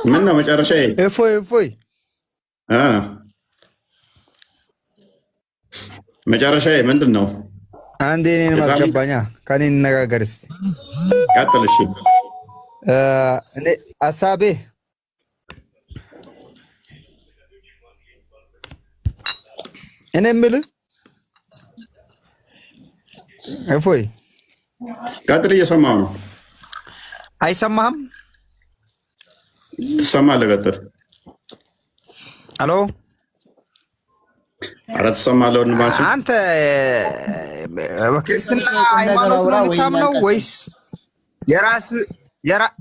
ምን ነው መጨረሻዬ? እፎይ መጨረሻዬ ምንድን ነው? አንዴ እኔን ማስገባኛ ከኔ እንነጋገር እስቲ። ቀጥል። እሺ እኔ ሐሳቤ እኔ የምልህ እፎይ ቀጥል። እየሰማሁ ነው። አይሰማህም? ትሰማለህ? ቀጥል። ሄሎ ኧረ ትሰማለህ? ወንድማችን አንተ በክርስትና ሃይማኖት ነው የምታምነው ወይስ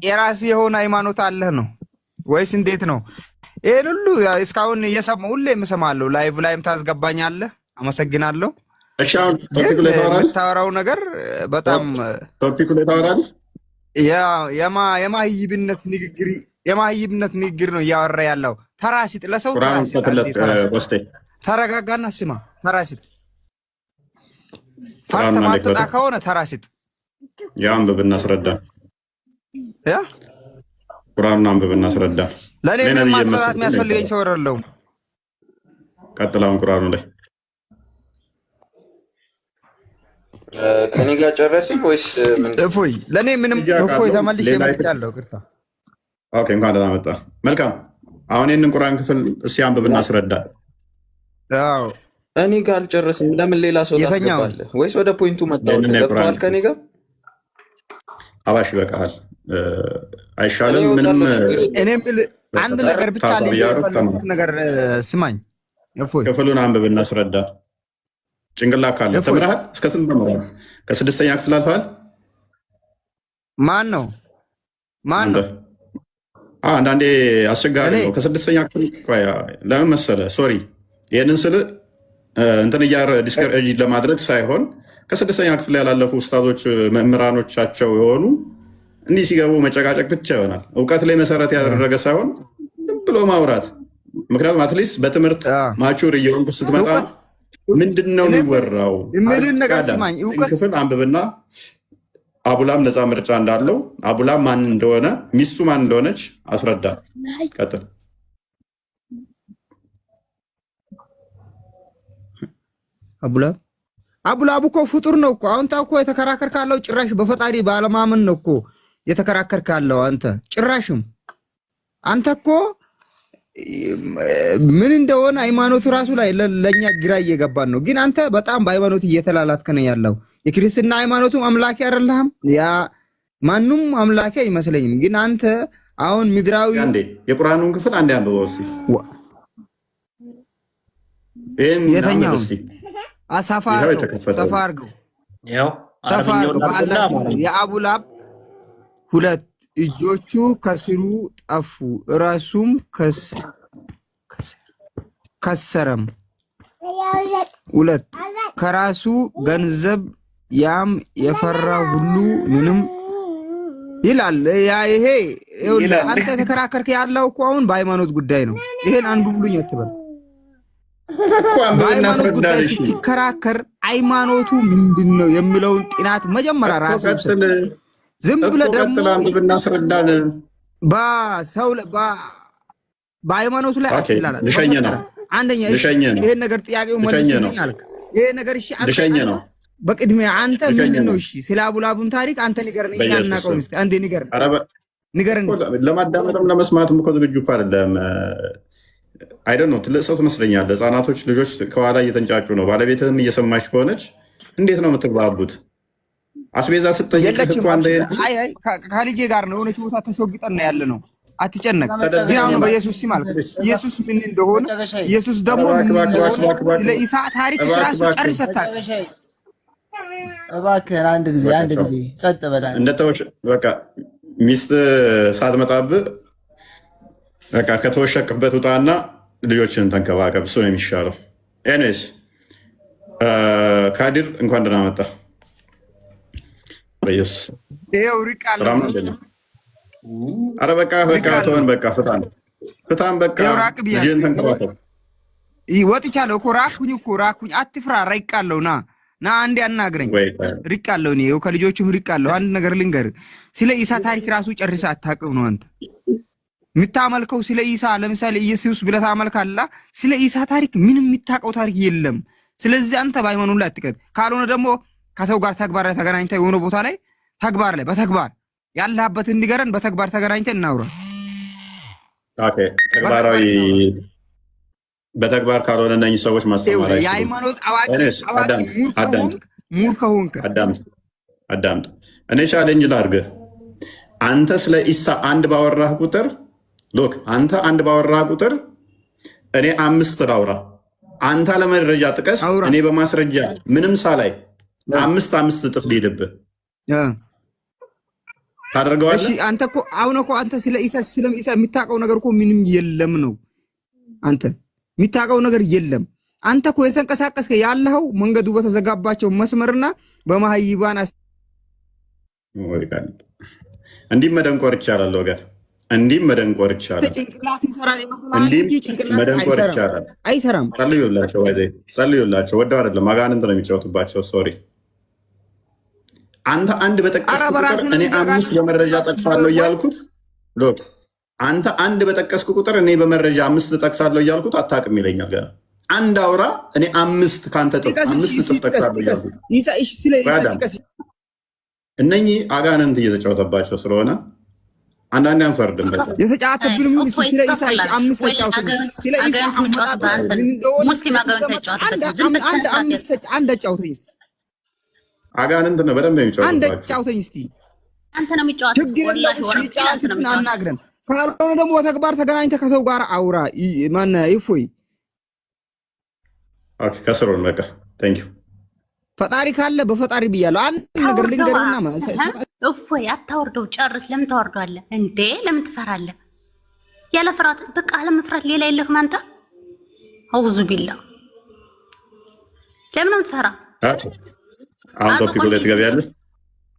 የራስህ የሆነ ሃይማኖት አለህ ነው ወይስ እንዴት ነው? ይሄን ሁሉ እስካሁን እየሰማሁ ሁሌ የምሰማለሁ። ላይቭ ላይም ታስገባኛለህ። አመሰግናለሁ። እሺ አሁን ቶፒኩ ላይ ታወራለህ። የምታወራው ነገር በጣም ቶፒኩ ላይ ታወራለህ። የማህይብነት ንግግር ነው እያወራ ያለው። ተራሲጥ ለሰው ተረጋጋና ስማ። ተራሲጥ ፋክት ማጥጣ ከሆነ ተራሲጥ ያንብብ እናስረዳ። ቁርአን አንብብ እናስረዳ። ለኔ ምን ማስረዳት የሚያስፈልገኝ ሰው አይደለም። ቀጥላውን ቁርአኑ ላይ ከኔ ጋር ጨረስን ወይስ ምን? እፎይ ለኔ ምንም እፎይ ተመልሼ መጥቻለሁ። ቅርታ ኦኬ፣ እንኳን ደህና መጣ። መልካም። አሁን ይሄንን ቁርአን ክፍል እስኪ አንብብ እናስረዳ። አዎ እኔ ጋር አልጨረስም። ለምን ሌላ ሰው ታስገባለህ? ወይስ ወደ ፖይንቱ መጣው? ገብቷል? ከኔ ጋር አባሽ ይበቃል። አይሻልም? ምንም እኔም አንድ ነገር ብቻ ልየፈልኩት ነገር ስማኝ። እፎይ ክፍሉን አንብብ እናስረዳ። ጭንቅላት ካለ ተምረሃል? እስከ ስንት ተምረሃል? ከስድስተኛ ክፍል አልፈሃል? ማን ነው? አንዳንዴ አስቸጋሪ ነው። ከስድስተኛ ክፍል ለምን መሰለህ? ሶሪ ይህንን ስል እንትን ዲስከሬጅ ለማድረግ ሳይሆን ከስድስተኛ ክፍል ያላለፉ ኡስታዞች መምህራኖቻቸው የሆኑ እንዲህ ሲገቡ መጨቃጨቅ ብቻ ይሆናል። እውቀት ላይ መሰረት ያደረገ ሳይሆን ዝም ብሎ ማውራት። ምክንያቱም አትሊስት በትምህርት ማቹር እየሆንኩ ስትመጣ ምንድን ነው የሚወራው ክፍል አንብብና አቡላም ነፃ ምርጫ እንዳለው አቡላም ማን እንደሆነ ሚስቱ ማን እንደሆነች አስረዳ። ቀጥል። አቡላብ እኮ ፍጡር ነው እኮ። አሁን ታውቆ የተከራከር ካለው ጭራሽ በፈጣሪ ባለማመን ነው እኮ የተከራከር ካለው አንተ። ጭራሽም አንተ እኮ ምን እንደሆነ ሃይማኖቱ ራሱ ላይ ለኛ ግራ እየገባን ነው። ግን አንተ በጣም በሃይማኖቱ እየተላላትከ ነው ያለው። የክርስትና ሃይማኖቱም አምላኪ አይደለህም። ያ ማንንም አምላኪ አይመስለኝም። ግን አንተ አሁን ምድራዊ የቁርአኑን ክፍል አንዴ አንብበው እስኪ። የተኛው አሳፋ አድርገው የአቡላብ ሁለት እጆቹ ከስሩ ጠፉ፣ ራሱም ከሰረም። ሁለት ከራሱ ገንዘብ ያም የፈራ ሁሉ ምንም ይላል። ያ ይሄ አንተ የተከራከርክ ያለው እኮ አሁን በሃይማኖት ጉዳይ ነው። ይሄን አንብቡልኝ አትበል። በሃይማኖት ጉዳይ ስትከራከር ሃይማኖቱ ምንድን ነው የሚለውን ጥናት መጀመሪያ ራስህ ዝም ብለህ ደግሞ በሃይማኖቱ ላይ አትላላ። አንደኛ ይሄን ነገር ጥያቄው መልስልኝ አልክ። ይሄ ነገር እሺ አንተ በቅድሚያ አንተ ምንድን ነው እሺ ስለ አቡላቡን ታሪክ አንተ ንገረን። እኛ እናውቀው እስቲ አንዴ ንገረን። ለማዳመጥም ለመስማትም እኮ ዝግጁ እኮ አይደለም። አይደል ነው። ትልቅ ሰው ትመስለኛለህ። ህፃናቶች ልጆች ከኋላ እየተንጫጩ ነው። ባለቤትህም እየሰማች ከሆነች እንዴት ነው የምትግባቡት? አስቤዛ ስጠይቅ ከልጄ ጋር ነው የሆነች ቦታ ተሾግጠን ነው ያለ ነው። አትጨነቅ። ግን አሁን በኢየሱስ ስም አልክ። ኢየሱስ ምን እንደሆነ ኢየሱስ ደግሞ ስለ ኢሳ ታሪክ ራሱ ጨርሰታል። እባክህን አንድ ጊዜ ጸጥ በላ። እንደተወሽ በቃ ሚስት ሳትመጣብህ በቃ ከተወሸቅበት ውጣና ልጆችን ተንከባከብ። እሱ ነው የሚሻለው። ኤኒዌይስ ካዲር እንኳን ደህና መጣ። በኢየሱስ ይኸው ርቃለሁ። ኧረ በቃ ተወን። በቃ ፍታን። በቃ ልጅን ተንከባከብ። ወጥቻለሁ እኮ ራኩኝ። አትፍራ። ርቃለሁ። ና አንዴ አናግረኝ። ርቃለሁ። እኔ ከልጆቹም ርቃለሁ። አንድ ነገር ልንገርህ። ስለ ኢሳ ታሪክ ራሱ ጨርሰህ አታውቅም ነው አንተ። የምታመልከው ስለ ኢሳ ለምሳሌ ኢየሱስ ብለህ ታመልካለህ። ስለ ኢሳ ታሪክ ምንም የምታውቀው ታሪክ የለም። ስለዚህ አንተ ባይመኑ ላይ አትቅረት። ካልሆነ ደግሞ ከሰው ጋር ተግባር ላይ ተገናኝተህ የሆነ ቦታ ላይ ተግባር ላይ በተግባር ያለህበት እንዲገረን በተግባር ተገናኝተን እናውራ። ኦኬ ተግባራዊ በተግባር ካልሆነ እነኚህ ሰዎች ማስተማር አይችሉም። የሃይማኖት አዋቂ ሙር ከሆንክ አዳምጥ። እኔ ቻሌንጅ ላድርግህ። አንተ ስለ ኢሳ አንድ ባወራህ ቁጥር ሎክ አንተ አንድ ባወራህ ቁጥር እኔ 5 ላውራ። አንተ ለመረጃ ጥቀስ፣ እኔ በማስረጃ ምንም ሳላይ 5 እጥፍ ሊልብህ ታደርገዋለህ። እሺ አንተ እኮ አሁን እኮ አንተ ስለ ኢሳ የሚታውቀው ነገር እኮ ምንም የለም ነው። አንተ የሚታውቀው ነገር የለም። አንተ እኮ የተንቀሳቀስከ ያለው መንገዱ በተዘጋባቸው መስመርና በማህይባን እንዲህ መደንቆር ይቻላል ወገን፣ እንዲህ መደንቆር ይቻላል። እንዲህ መደንቆር ይቻላል። አይሰራም። ጸልዩላቸው ወደው አይደለም አጋንንት ነው የሚጫወቱባቸው። ሶሪ አንተ አንድ በጠቀስኩ ቁጥር እኔ 5 በመረጃ ጠቅሳለሁ እያልኩት ሎክ አንተ አንድ በጠቀስኩ ቁጥር እኔ በመረጃ 5 ጠቅሳለሁ እያልኩት አታውቅም ይለኛል። ገና አንድ አውራ እኔ 5 ካንተ ጥፍ 5 ጥፍ ጠቅሳለሁ እያልኩት እነኚህ አጋንንት እየተጫወተባቸው ስለሆነ አንዳንዴ አንፈርድም። በቃ የተጫወተብን ምን ስለ ኢሳ 5 ተጫወተ ስለ ኢሳ ሙስሊም አንድ ተጫወተኝ እስቲ አጋንንት ነው በደንብ የሚጫወተው። አንድ ተጫወተኝ እስቲ አንተ ነው የሚጫወተው። ችግር የለውም ሲጫወትን አናግረን። ካልሆነ ደግሞ በተግባር ተገናኝተህ ከሰው ጋር አውራ። ማን ይፎይ ኦኬ ከስሩን በቃ ቴንክ ዩ ፈጣሪ ካለ በፈጣሪ ብያለሁ። አንድ ነገር ልንገርህና እፎይ አታወርደው፣ ጨርስ። ለምን ታወርደዋለህ እንዴ? ለምን ትፈራለህ? ያለ ፍርሃት በቃ አለመፍራት ሌላ የለህም አንተ። አውዙ ቢላ ለምን ነው የምትፈራ? አሁን ቶፒክ ላይ ትገቢያለሽ።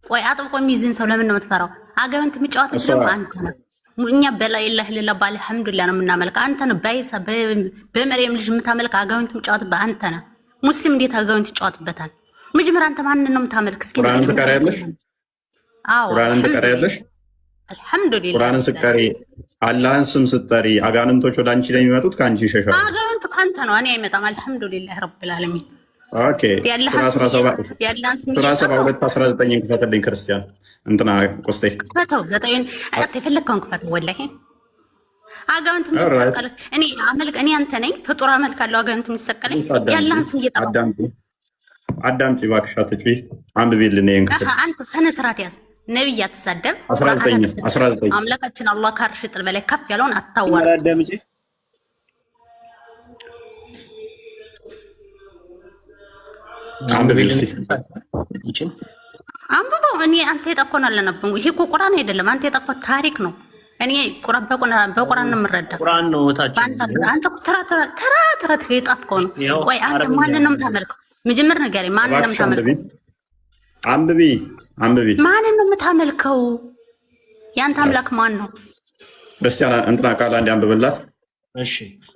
ቆይ አጥብቆ የሚይዝን ሰው ለምን ነው የምትፈራው? አገበንት የሚጫወት ደግሞ አንተ ነው። እኛ በላ ኢላህ ኢላላህ ባለ አልሐምዱሊላህ ነው የምናመልከው። አንተ ነው ባይሳ በመርየም ልጅ የምታመልክ አገበንት የሚጫወት በአንተ ነው። ሙስሊም እንዴት አገበንት ይጫወትበታል? መጀመሪያ አንተ ማንን ነው የምታመልክ? እስኪ ቁርአንን ትቀሪያለሽ? አዎ ቁርአንን ትቀሪያለሽ? አልሐምዱሊላህ ቁርአንን ስትቀሪ አላህን ስም ስትጠሪ አጋንንቶች ወደ አንቺ ነው የሚመጡት፣ ከአንቺ ይሸሻሉ። አጋንንቱ ካንተ ነው፣ እኔ አይመጣም። አልሐምዱሊላህ ረብል ዓለሚን። ኦኬ ሱራ 17:19 ክፈትልኝ ክርስቲያን እንትና ቆስጤ ክፈተው። 9 አቀት የፈለከውን ክፈተው። ወላሂ አጋንንት የሚሰቀል እኔ አንተ ነኝ ፍጡር አመልካለሁ። አጋንንት የሚሰቀል ያላህን ስም እየጠራሁ አዳምጪ እባክሽ፣ አትጩሂ። አንብቢልን ይሄን ክፍል። አንተ ስነ ስርዓት ያዝ። ነብይ አትሳደብ። 19 አምላካችን አላህ ከአርሽ ጥል በላይ ከፍ ያለውን አታዋርድ። አዳምጪ አንብበው። እኔ አንተ የጠቆን አለነብኝ። ይሄ እኮ ቁርአን አይደለም። አንተ የጠቆ ታሪክ ነው። እኔ በቁርአን ነው የምረዳው። ቁርአን ነው ታች። አንተ ተራ የጣፍከው ነው። ቆይ አንተ ማንን ነው የምታመልከው? መጀመር ነገር ማንን ነው የምታመልከው? አንብቢ ማንን ነው የምታመልከው? ያንተ አምላክ ማን ነው? ደስ ያለ እንትና ቃል አንድ አንብብላት። እሺ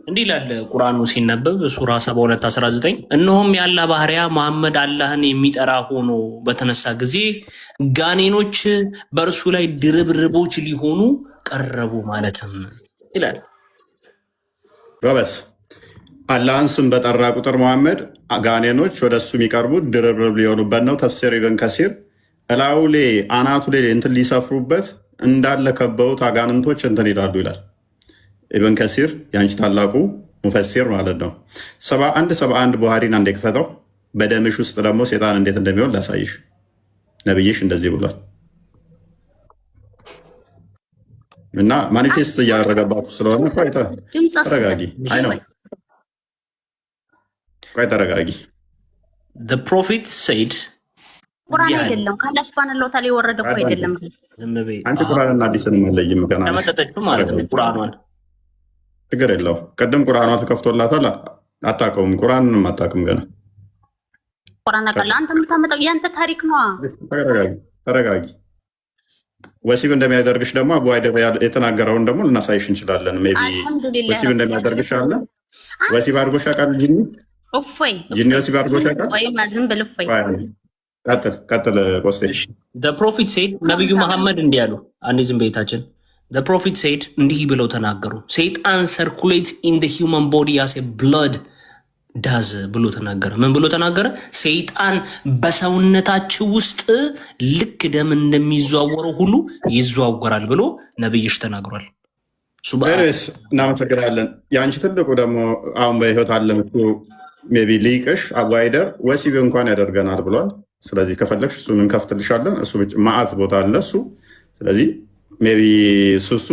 እንዲህ ይላል ቁርአኑ ሲነበብ ሱራ 72:19 እነሆም ያለ ባህሪያ መሐመድ አላህን የሚጠራ ሆኖ በተነሳ ጊዜ ጋኔኖች በእርሱ ላይ ድርብርቦች ሊሆኑ ቀረቡ ማለትም ይላል። ጎበስ አላህን ስም በጠራ ቁጥር መሐመድ ጋኔኖች ወደሱ የሚቀርቡት ድርብርብ ሊሆኑበት ነው። ተፍሲር ኢብን ከሲር እላዩ ላይ አናቱ ላይ እንትን ሊሰፍሩበት እንዳለ ከበውት አጋንንቶች እንትን ይላሉ ይላል ኢብን ከሲር ያንቺ ታላቁ ሙፈሲር ማለት ነው። 71 ቡሃሪን አንዴ ክፈተው። በደምሽ ውስጥ ደግሞ ሴጣን እንዴት እንደሚሆን ላሳይሽ። ነብይሽ እንደዚህ ብሏል እና ማኒፌስት እያደረገባችሁ ስለሆነ ተረጋጊ። አይ ነው ቆይ ተረጋጊ። the prophet said ቁርአን አይደለም ካላህ ሱብሃነሁ ወተዓላ የወረደ እኮ አይደለም። አንቺ ቁርአንና ሐዲስን መለይም ከና ተመጠጠችው ማለት ነው። ቁርአኗን ችግር የለው። ቀደም ቁርአኗ ተከፍቶላታል። አታውቀውም፣ ቁርአንንም አታውቅም ገና። ቁርአን አቀላ አንተ የምታመጣው ያንተ ታሪክ ነው። ተረጋጊ። ወሲብ እንደሚያደርግሽ ደግሞ አቡ አይደር የተናገረውን ደግሞ ልናሳይሽ እንችላለን። ሜይ ቢ ወሲብ እንደሚያደርግሽ አለ። ወሲብ አድርጎሽ ያውቃል ጂኒ? እፎይ ጂኒ ወሲብ አድርጎሽ ያውቃል? ወይማ ዝም ብል እፎይ። ቀጥል ቆስጤ። the prophet said ነብዩ መሐመድ እንዲህ አሉ። አንዴ ዝም ቤታችን the prophet said እንዲህ ብለው ተናገሩ ሰይጣን circulates in the human body as a blood does ብሎ ተናገረ ምን ብሎ ተናገረ ሰይጣን በሰውነታችሁ ውስጥ ልክ ደም እንደሚዘዋወረው ሁሉ ይዘዋወራል ብሎ ነብይሽ ተናግሯል ሱብሃንስ እናመሰግናለን ያንቺ ትልቁ ደግሞ አሁን በህይወት አለምኩ ሜቢ ሊቅሽ አዋይደር ወሲብ እንኳን ያደርገናል ብሏል ስለዚህ ከፈለግሽ እሱን እንከፍትልሻለን እሱ ማአት ቦታ አለ እሱ ስለዚህ ሜቢ ሱሱ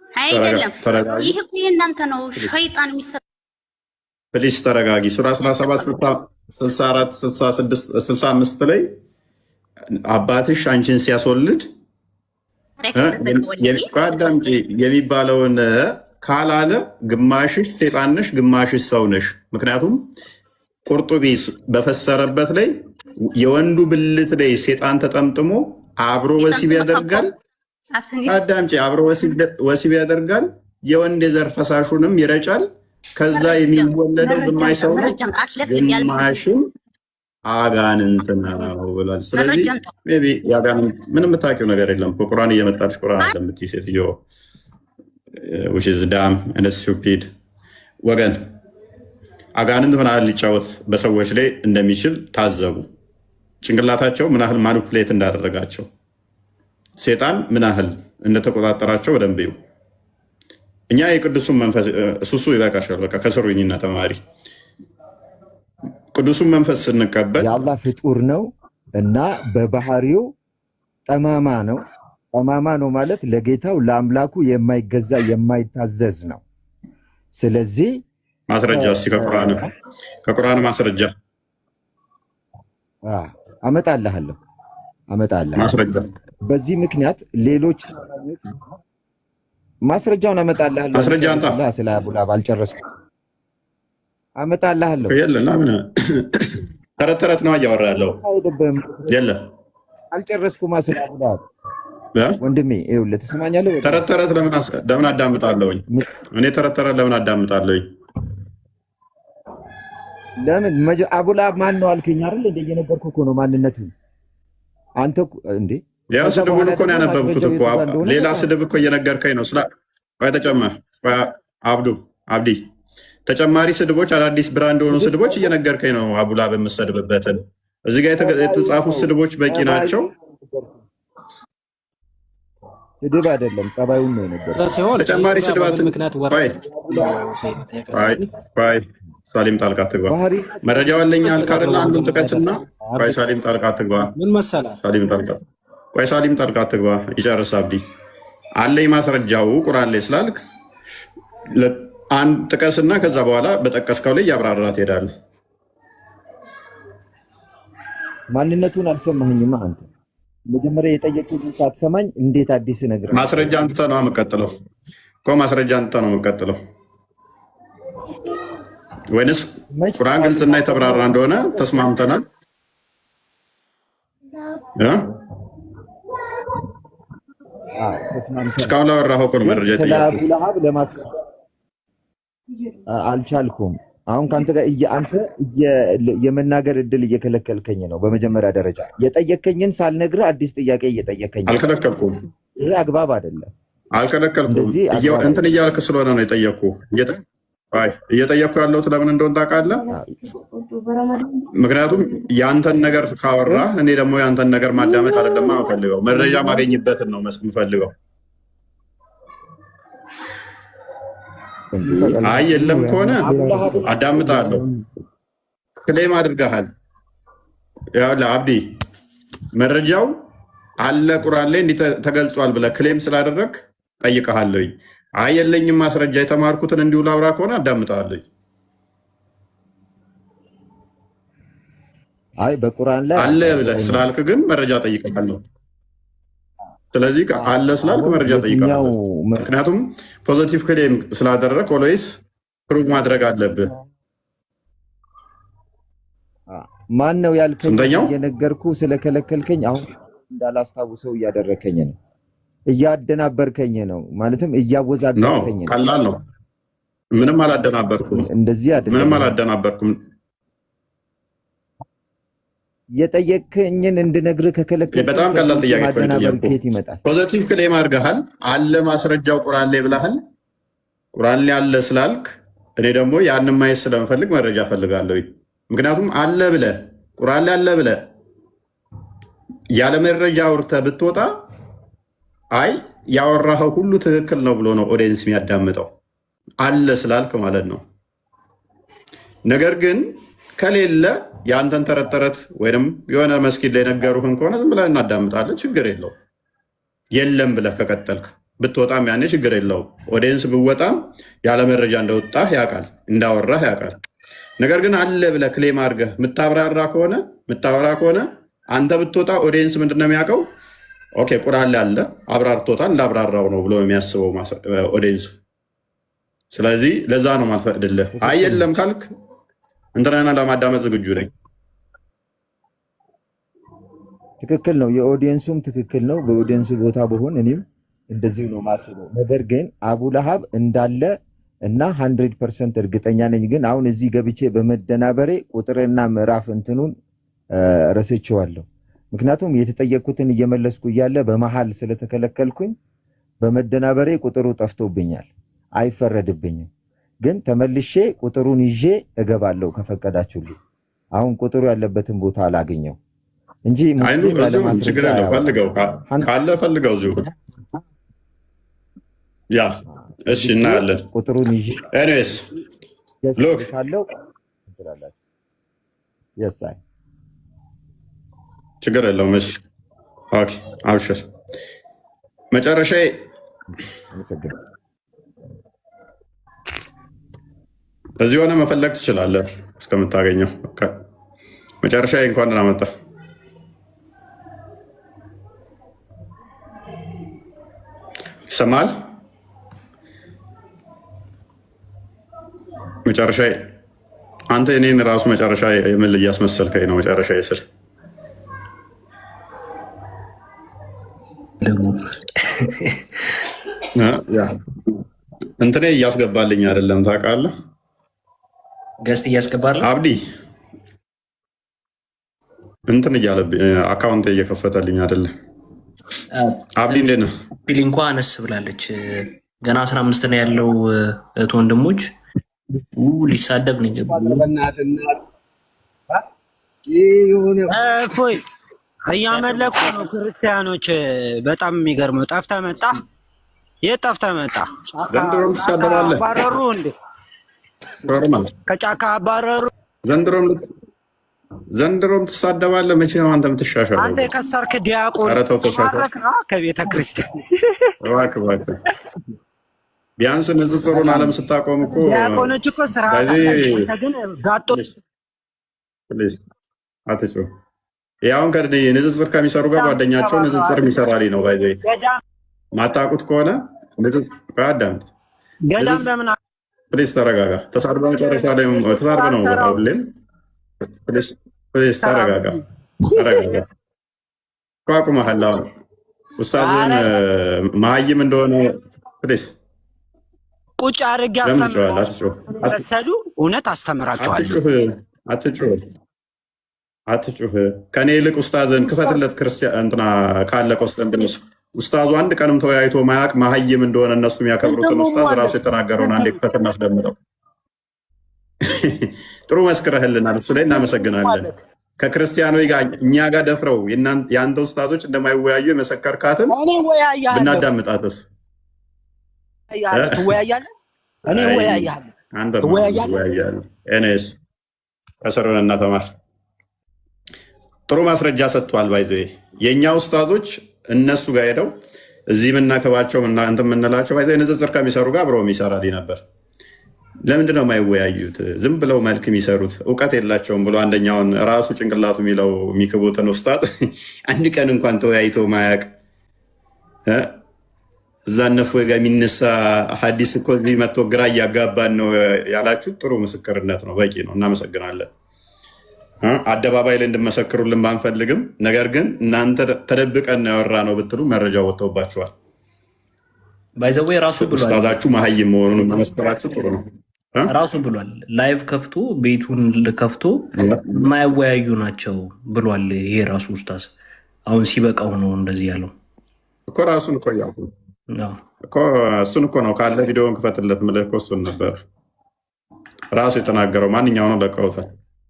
አይደለም ይሄ እኮ እናንተ ነው ሸይጣን የሚሰ ፕሊስ ተረጋጊ ሱራ 17 64 66 65 ላይ አባትሽ አንቺን ሲያስወልድ የቋዳምጪ የሚባለውን ካላለ ግማሽሽ ሰይጣን ነሽ ግማሽሽ ሰው ነሽ ምክንያቱም ቁርጡቢ በፈሰረበት ላይ የወንዱ ብልት ላይ ሰይጣን ተጠምጥሞ አብሮ ወሲብ ያደርጋል አዳምጪ አብሮ ወሲብ ያደርጋል የወንድ የዘር ፈሳሹንም ይረጫል ከዛ የሚወለደው ግማሽ ሰው ነው ግማሽም አጋንንት ነው ብሏል ስለዚህ ሜቢ ያጋንንት ምንም የምታውቂው ነገር የለም በቁርአን እየመጣች ቁርአን ለምትይ ሴትዮ which is dumb and stupid ወገን አጋንንት ምን ያህል ሊጫወት በሰዎች ላይ እንደሚችል ታዘቡ ጭንቅላታቸው ምን ያህል ማኒፑሌት እንዳደረጋቸው ሰይጣን ምን ያህል እንደተቆጣጠራቸው በደንብ ይው እኛ የቅዱሱን መንፈስ ሱሱ ይበቃሻል በቃ ከሰሩኝና ተማሪ ቅዱሱን መንፈስ ስንቀበል የአላህ ፍጡር ነው እና በባህሪው ጠማማ ነው ማለት ለጌታው ለአምላኩ የማይገዛ የማይታዘዝ ነው ስለዚህ ማስረጃ እስኪ ከቁርአን ማስረጃ አመጣልሃለሁ ማስረጃ በዚህ ምክንያት ሌሎች ማስረጃውን አመጣልሃለሁ ማስረጃ አንተ ስለ አቡላብ አልጨረስኩም አመጣልሃለሁ የለና ምን ተረት ነው ያወራ ያለው የለም አልጨረስኩም ስለ አቡላብ ወንድሜ ይኸውልህ ተሰማኛለህ ተረት ለምን አዳምጣለሁኝ እኔ ተረት ለምን አዳምጣለሁኝ ለምን አቡላብ ማን ነው አልከኝ አይደል እንደ እየነገርኩህ እኮ ነው ማንነቱ አንተ እንዴ ያው ስድቡን እኮ ነው ያነበብኩት እኮ ሌላ ስድብ እኮ እየነገርከኝ ነው ስለ አብዲ ተጨማሪ ስድቦች አዳዲስ ብራንድ ሆኖ ስድቦች እየነገርከኝ ነው አቡላብ የምሰድብበትን እዚህ ጋር የተጻፉት ስድቦች በቂ ናቸው ስድብ አይደለም ጸባዩን ነው የነገርከኝ ተጨማሪ ስድባት ምክንያት ባይ ሳሊም ጣልቃ ትግባ መረጃው አለኝ አልካደላ አንዱን ጥቀትና ባይ ሳሊም ጣልቃ ትግባ ምን መሰላ ሳሊም ጣልቃ ትግባ ይጨርስ አብዲ አለኝ ማስረጃው ቁርአን ላይ ስላልክ አንድ ጥቀስና ከዛ በኋላ በጠቀስከው ላይ ያብራራ ትሄዳለህ ማንነቱን አልሰማኸኝማ አንተ መጀመሪያ የጠየቁኝ ሳትሰማኝ እንዴት አዲስ ነገር ማስረጃ አንተ ነው የምትቀጥለው ማስረጃ አንተ ነው የምትቀጥለው ወይንስ ቁርአን ግልጽና የተብራራ እንደሆነ ተስማምተናል እስካሁን ላወራኸው እኮ ነው መረጃ ስለአቡላሃብ አልቻልኩም አሁን ካንተ ጋር አንተ የመናገር እድል እየከለከልከኝ ነው በመጀመሪያ ደረጃ የጠየከኝን ሳልነግርህ አዲስ ጥያቄ እየጠየከኝ አልከለከልኩም ይሄ አግባብ አይደለም አልከለከልኩም እንትን እያልክ ስለሆነ ነው የጠየኩህ እየጠየኩ ያለሁት ለምን እንደሆነ ታውቃለህ ምክንያቱም ያንተን ነገር ካወራ እኔ ደግሞ ያንተን ነገር ማዳመጥ አይደለም የምፈልገው መረጃ ማገኝበትን ነው የምፈልገው አይ የለም ከሆነ አዳምጣለሁ ክሌም አድርገሃል ያው ለአብዲ መረጃው አለ ቁርአን ላይ እንዲህ ተገልጿል ብለህ ክሌም ስላደረግ ጠይቀሃለሁ አይ የለኝም ማስረጃ የተማርኩትን እንዲሁ ላውራ ከሆነ አዳምጣለሁ አይ በቁርአን ላይ አለ ብለህ ስላልክ ግን መረጃ ጠይቀሃለሁ ስለዚህ አለ ስላልክ መረጃ ጠይቀሃለሁ ምክንያቱም ፖዚቲቭ ክሌም ስላደረግ ኦልዌይስ ፕሩቭ ማድረግ አለብህ ማን ነው ያልከኝ የነገርኩ ስለከለከልከኝ አሁን እንዳላስታውሰው እያደረከኝ ነው እያደናበርከኝ ነው ማለትም እያወዛገርከኝ ነው ቀላል ነው ምንም አላደናበርኩም እንደዚህ አይደለም ምንም አላደናበርኩም የጠየቅኝን እንድነግርህ ከከለከልኩ በጣም ቀላል ጥያቄ ማደናበር ከየት ይመጣል? ፖዘቲቭ ክሌም አድርገሃል አለ ማስረጃው ቁርአን ላይ ብለሃል። ቁርአን ላይ አለ ስላልክ እኔ ደግሞ ያንን ማየት ስለምፈልግ መረጃ ፈልጋለሁ። ምክንያቱም አለ ብለህ ቁርአን ላይ አለ ብለህ ያለ መረጃ አውርተህ ብትወጣ አይ ያወራኸው ሁሉ ትክክል ነው ብሎ ነው ኦዲየንስ የሚያዳምጠው አለ ስላልክ ማለት ነው። ነገር ግን ከሌለ የአንተን ተረት ተረት ወይም የሆነ መስጊድ ላይ ነገሩህን ከሆነ ዝም ብለህ እናዳምጣለን፣ ችግር የለው። የለም ብለህ ከቀጠልክ ብትወጣም ያኔ ችግር የለው። ኦዲየንስ ብወጣም ያለ መረጃ እንደወጣህ ያውቃል፣ እንዳወራህ ያውቃል። ነገር ግን አለ ብለህ ክሌም አድርገህ የምታወራ ከሆነ አንተ ብትወጣ ኦዲየንስ ምንድነው የሚያውቀው? ኦኬ ቁርአን ላይ አለ አብራርቶታል፣ እንዳብራራው ነው ብሎ የሚያስበው ኦዲየንሱ። ስለዚህ ለዛ ነው ማልፈቅድልህ። አይ የለም ካልክ እንትናና ለማዳመጥ ዝግጁ ነኝ። ትክክል ነው። የኦዲየንሱም ትክክል ነው። በኦዲየንሱ ቦታ በሆን እኔም እንደዚሁ ነው ማስበው። ነገር ግን አቡ ለሃብ እንዳለ እና 100% እርግጠኛ ነኝ። ግን አሁን እዚህ ገብቼ በመደናበሬ ቁጥርና ምዕራፍ እንትኑን ረስቼዋለሁ። ምክንያቱም የተጠየቅኩትን እየመለስኩ እያለ በመሃል ስለተከለከልኩኝ በመደናበሬ ቁጥሩ ጠፍቶብኛል። አይፈረድብኝም። ግን ተመልሼ ቁጥሩን ይዤ እገባለሁ ከፈቀዳችሁልኝ። አሁን ቁጥሩ ያለበትን ቦታ አላገኘው እንጂ ችግር የለው። ፈልገው ካለ ፈልገው እዚሁ ያ እሺ፣ እናያለን። ቁጥሩን ይዤ ኤኒዌይስ ሎክ ካለው እንትላላችሁ የሳይ ችግር የለውም። እሺ ኦኬ፣ አብሽር። መጨረሻዬ እዚህ ሆነ መፈለግ ትችላለህ እስከምታገኘው። መጨረሻዬ እንኳን ደህና መጣህ። ይሰማል? መጨረሻዬ አንተ እኔን ራሱ መጨረሻ የምን እያስመሰልከኝ ነው? መጨረሻዬ ስል እንትኔ እያስገባልኝ አይደለም ታውቃለህ። ገስት እያስገባል አብዲ እንትን እያለብኝ አካውንት እየከፈተልኝ አይደለም። አብዲ እንዴት ነህ? ፊሊንኳ አነስ ብላለች። ገና 15 ነው ያለው። እህት ወንድሞች ሊሳደብ ነው እፎይ እያመለኩ ነው ክርስቲያኖች። በጣም የሚገርመው ጠፍተህ መጣ። የት ጠፍተህ መጣ? አባረሩ እንዴ? ከጫካ አባረሩ። ዘንድሮም ትሳደባለህ። መቼ ነው አንተ የምትሻሻለው? አንተ የከሰርክ ዲያቆን ከቤተ ክርስቲያን ቢያንስ ንጽጽሩን ዓለም ስታቆም እኮ ዲያቆኖች እኮ ስራ ግን ጋጦ አትጩህ። ያውን ንጽጽር ከሚሰሩ ጋር ጓደኛቸው ንጽጽር የሚሰራልኝ ነው። ባይዘ ማታውቁት ከሆነ አዳምጥ። ገዳም በምን ፕሊስ ተረጋጋ። ተሳድበህ መጨረሻ ላይ ተሳድበህ ነው ሁሌም። ፕሊስ ተረጋጋ። ቋቁመሃል። አሁን ኡስታዝን መሀይም እንደሆነ ፕሊስ ቁጭ አድርጌ መሰሉ እውነት አስተምራቸዋለሁ። አትጩህ። ከኔ ይልቅ ኡስታዝን ክፈትለት። ክርስቲያን እንትና ካለ ቆስጠንጥንስ ኡስታዙ አንድ ቀንም ተወያይቶ ማያቅ መሀይም እንደሆነ እነሱ የሚያከብሩትን ኡስታዝ ራሱ የተናገረውን አንዴ ክፈት እናስደምጠው። ጥሩ መስክረህልናል። እሱ ላይ እናመሰግናለን። ከክርስቲያኖች ጋር እኛ ጋር ደፍረው የአንተ ኡስታዞች እንደማይወያዩ የመሰከርካትን ብናዳምጣትስ? ኤኔስ ከስርንና ተማር። ጥሩ ማስረጃ ሰጥቷል። ባይዘ የእኛ ኡስታዞች እነሱ ጋር ሄደው እዚህ የምናከባቸው እናንተ የምንላቸው ባይዘ ንጽጽር ከሚሰሩ ጋር አብረው የሚሰራልኝ ነበር። ለምንድን ነው የማይወያዩት? ዝም ብለው መልክ የሚሰሩት እውቀት የላቸውም ብሎ አንደኛውን ራሱ ጭንቅላቱ የሚለው የሚክቡትን ኡስታዝ አንድ ቀን እንኳን ተወያይቶ ማያቅ እዛ ነፎ ጋር የሚነሳ ሀዲስ እኮ እዚህ መጥቶ ግራ እያጋባን ነው ያላችሁት ጥሩ ምስክርነት ነው። በቂ ነው። እናመሰግናለን። አደባባይ ላይ እንድመሰክሩልን ባንፈልግም፣ ነገር ግን እናንተ ተደብቀን ያወራ ነው ብትሉ መረጃ ወጥተውባችኋል። ባይዘዌ ራሱ ኡስታዛችሁ መሀይም መሆኑን መመስከራችሁ ጥሩ ነው። ራሱ ብሏል። ላይቭ ከፍቶ ቤቱን ከፍቶ የማያወያዩ ናቸው ብሏል። ይሄ ራሱ ኡስታዝ አሁን ሲበቃው ነው እንደዚህ ያለው እኮ ራሱን እኮ ያው እኮ እሱን እኮ ነው ካለ ቪዲዮውን ክፈትለት ምልህ እኮ እሱን ነበር ራሱ የተናገረው። ማንኛው ነው ለቀውታል።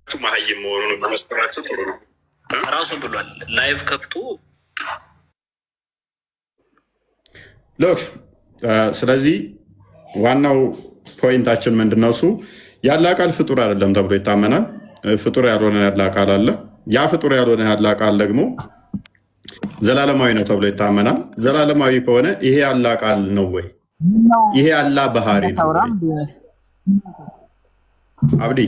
ማህይም መሆኑን በመስከራቸው ጥሩ ነው። ራሱ ብሏል። ላይቭ ከፍቶ ሎክ። ስለዚህ ዋናው ፖይንታችን ምንድነው? እሱ ያለ አካል ፍጡር አይደለም ተብሎ ይታመናል። ፍጡር ያልሆነ ያለ አካል አለ። ያ ፍጡር ያልሆነ ያለ አካል ደግሞ ዘላለማዊ ነው ተብሎ ይታመናል። ዘላለማዊ ከሆነ ይሄ ያለ አካል ነው ወይ? ይሄ ያለ ባህሪ ነው ወይ? አብዲ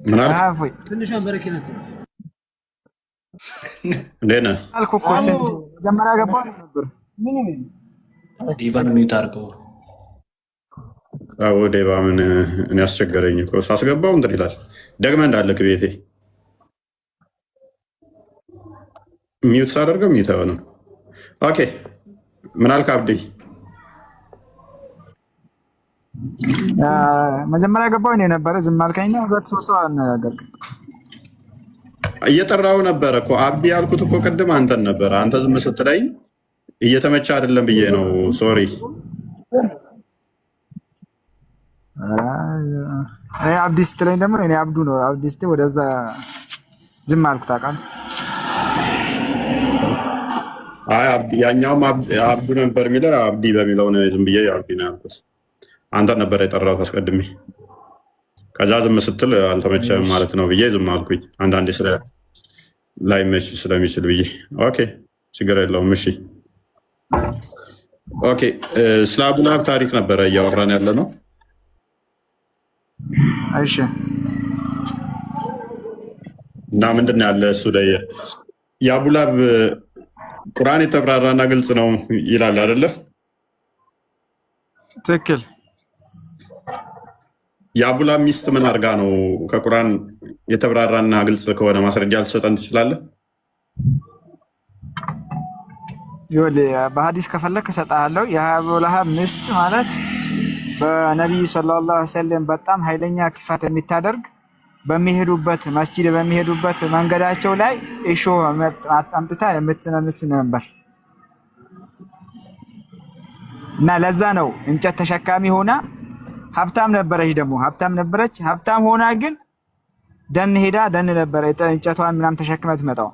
ምን አልክ? ትንሿን በረኪና እንደና አልኩ እኮ መጀመሪያ ገባሁ ነበር። ዲቫን ሚዩት አድርገው። አዎ ዴቫ ምን እኔ አስቸገረኝ እኮ ሳስገባው እንትን ይላል። ደግመህ እንዳለክ ቤቴ ሚዩት ሳደርገው ሚዩት አይሆንም። ኦኬ ምን አልክ አብዲ? መጀመሪያ ገባሁ እኔ ነበረ ዝም አልከኝና ሁለት ሶስት ሰው አነጋገርክ። እየጠራው ነበረ እኮ አብዲ ያልኩት እኮ ቅድም አንተን ነበረ። አንተ ዝም ስትለኝ እየተመቸ አይደለም ብዬ ነው። ሶሪ እኔ አብዲ ስትለኝ ደግሞ እኔ አብዱ ነው። አብዲ ስትይ ወደዛ ዝም አልኩት ታውቃለህ። አይ አብዲ ያኛውም አብዱ ነበር የሚለው አብዲ በሚለው ነው ዝም ብዬ አብዲ ነው ያልኩት። አንተ ነበር የጠራሁት አስቀድሜ። ከዛ ዝም ስትል አልተመቸም ማለት ነው ብዬ ዝም አልኩኝ። አንዳንዴ ስለ ላይመች ስለሚችል ብዬ። ኦኬ ችግር የለውም። እሺ ኦኬ ስለ አቡላብ ታሪክ ነበረ እያወራን ያለ ነው። እሺ እና ምንድን ነው ያለ እሱ ላይ የአቡላብ ቁርአን የተብራራና ግልጽ ነው ይላል አይደለ? ትክክል። የአቡላብ ሚስት ምን አድርጋ ነው ከቁርአን የተብራራና ግልጽ ከሆነ ማስረጃ ልትሰጠን ትችላለህ? ይኸውልህ በሐዲስ ከፈለክ እሰጥሃለሁ። የአቡላብ ሚስት ማለት በነቢዩ ሰለላሁ ዐለይሂ ወሰለም በጣም ኃይለኛ ክፋት የሚታደርግ በሚሄዱበት መስጂድ በሚሄዱበት መንገዳቸው ላይ እሾህ አምጥታ የምትነንስ ነበር እና ለዛ ነው እንጨት ተሸካሚ ሆና ሀብታም ነበረች። ደግሞ ሀብታም ነበረች። ሀብታም ሆና ግን ደን ሄዳ ደን ነበረ እንጨቷን ምናምን ተሸክመ ትመጣው።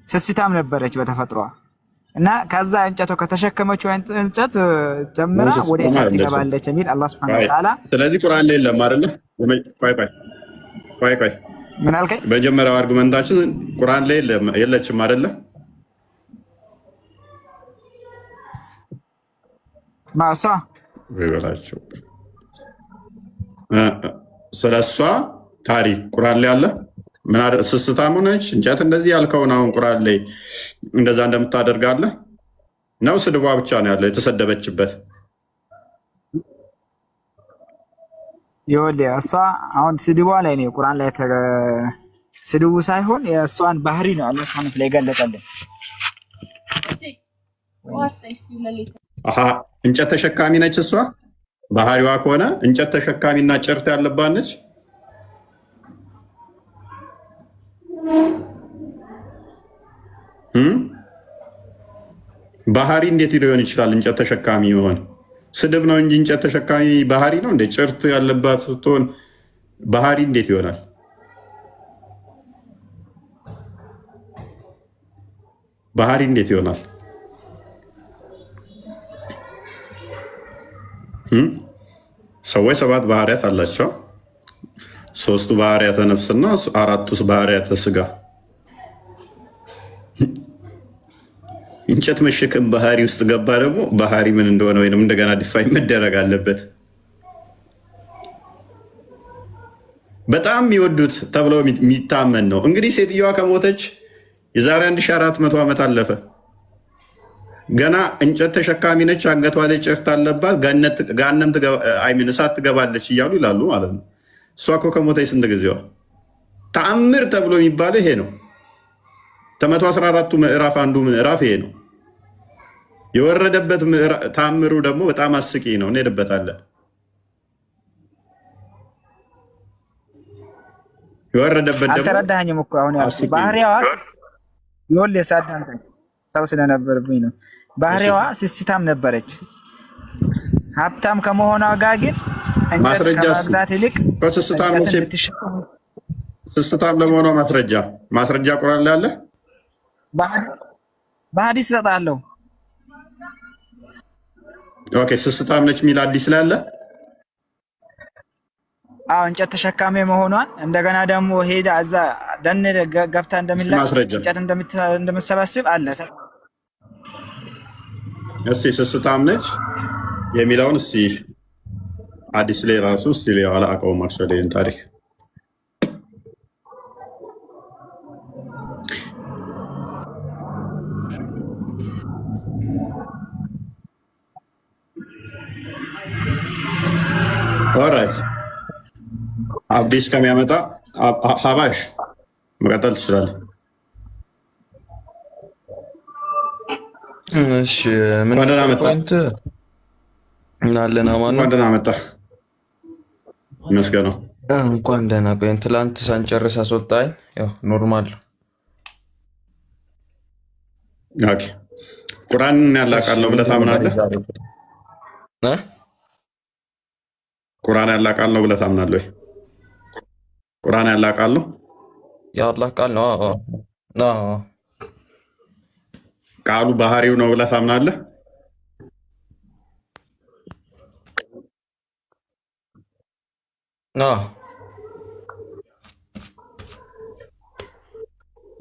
ስስታም ነበረች በተፈጥሯ እና ከዛ እንጨቷ ከተሸከመችው እንጨት ጀምራ ወደ እሳት ትገባለች የሚል አላህ Subhanahu Wa Ta'ala። ስለዚህ ቁርአን ላይ የለም አይደለ? ቆይ ምን አልከኝ? በመጀመሪያው አርጉመንታችን ቁርአን ላይ የለችም አይደለ? ማሳ ይበላቸው ስለሷ ታሪክ ቁርአን ላይ አለ። ምን ስስታም ሆነች እንጨት እንደዚህ ያልከውን አሁን ቁርአን ላይ እንደዛ እንደምታደርጋለህ ነው? ስድቧ ብቻ ነው ያለ የተሰደበችበት? ይኸውልህ እሷ አሁን ስድቧ ላይ ነው ቁርአን ላይ ስድቡ ሳይሆን የእሷን ባህሪ ነው አላህ Subhanahu Wa Ta'ala የገለጸልን። እንጨት ተሸካሚ ነች እሷ። ባህሪዋ ከሆነ እንጨት ተሸካሚና ጭርት ያለባት ነች። ባህሪ እንዴት ሊሆን ይችላል? እንጨት ተሸካሚ መሆን ስድብ ነው እንጂ እንጨት ተሸካሚ ባህሪ ነው እንዴ? ጭርት ያለባት ስትሆን ባህሪ እንዴት ይሆናል? ባህሪ እንዴት ይሆናል? ሰዎች 7 ባህሪያት አላቸው። 3ቱ ባህሪያተ ነፍስና 4ቱ ባህሪያተ ስጋ። እንጨት መሸከም ባህሪ ውስጥ ገባ። ደግሞ ባህሪ ምን እንደሆነ ወይም እንደገና ዲፋይን መደረግ አለበት። በጣም የሚወዱት ተብለው የሚታመን ነው። እንግዲህ ሴትዮዋ ከሞተች የዛሬ 1400 ዓመት አለፈ። ገና እንጨት ተሸካሚ ነች፣ አንገቷ ላይ ጭርት አለባት፣ ገሃነም እሳት ትገባለች እያሉ ይላሉ ማለት ነው። እሷ እኮ ከሞተች ስንት ጊዜዋ? ተአምር ተብሎ የሚባለው ይሄ ነው። ከ114ቱ ምዕራፍ አንዱ ምዕራፍ ይሄ ነው። የወረደበት ታምሩ ደግሞ በጣም አስቂ ነው። እንሄድበታለን። የወረደበት ደግሞ አልተረዳኸኝም እኮ አሁን ያልኩህ ባህሪዋ ይወል የሳዳንተ ሰው ስለነበርብኝ ነው። ባህሪዋ ስስታም ነበረች። ሀብታም ከመሆኗ ጋር ግን እንጨት ከማብዛት ይልቅ ስስታም ለመሆኗ ማስረጃ ቁርአን ላይ አለ። በሐዲስ እሰጥሃለሁ። ኦኬ ስስታም ነች የሚል ሐዲስ ላይ አለ። አዎ እንጨት ተሸካሚ መሆኗን እንደገና ደግሞ ሄዳ እዛ ደን ገብታ እንጨት እንደምትሰበስብ አለ። እስቲ ስስታም ነች የሚለውን እስቲ ሐዲስ ላይ ራሱ እስቲ ላይ አላውቀውም አክቹዋሊ ታሪክ ኦራይት አዲስ ከሚያመጣ ሀባሽ መቀጠል ትችላለህ። እሺ ምን ፖይንት እናለና ማን ነው? ደህና መጣ መስገነው እንኳን ደህና ቆየን። ትላንት ሳንጨርስ አስወጣኝ። ያው ኖርማል። ኦኬ ቁርአን ያላቃለው ብለህ ታምናለህ? ቁርአን ያላቃል ነው ብለህ ታምናለህ ወይ? ቁርአን ያላቃል ነው? የአላህ ቃል ነው። አዎ ቃሉ ባህሪው ነው ብለህ ታምናለህ?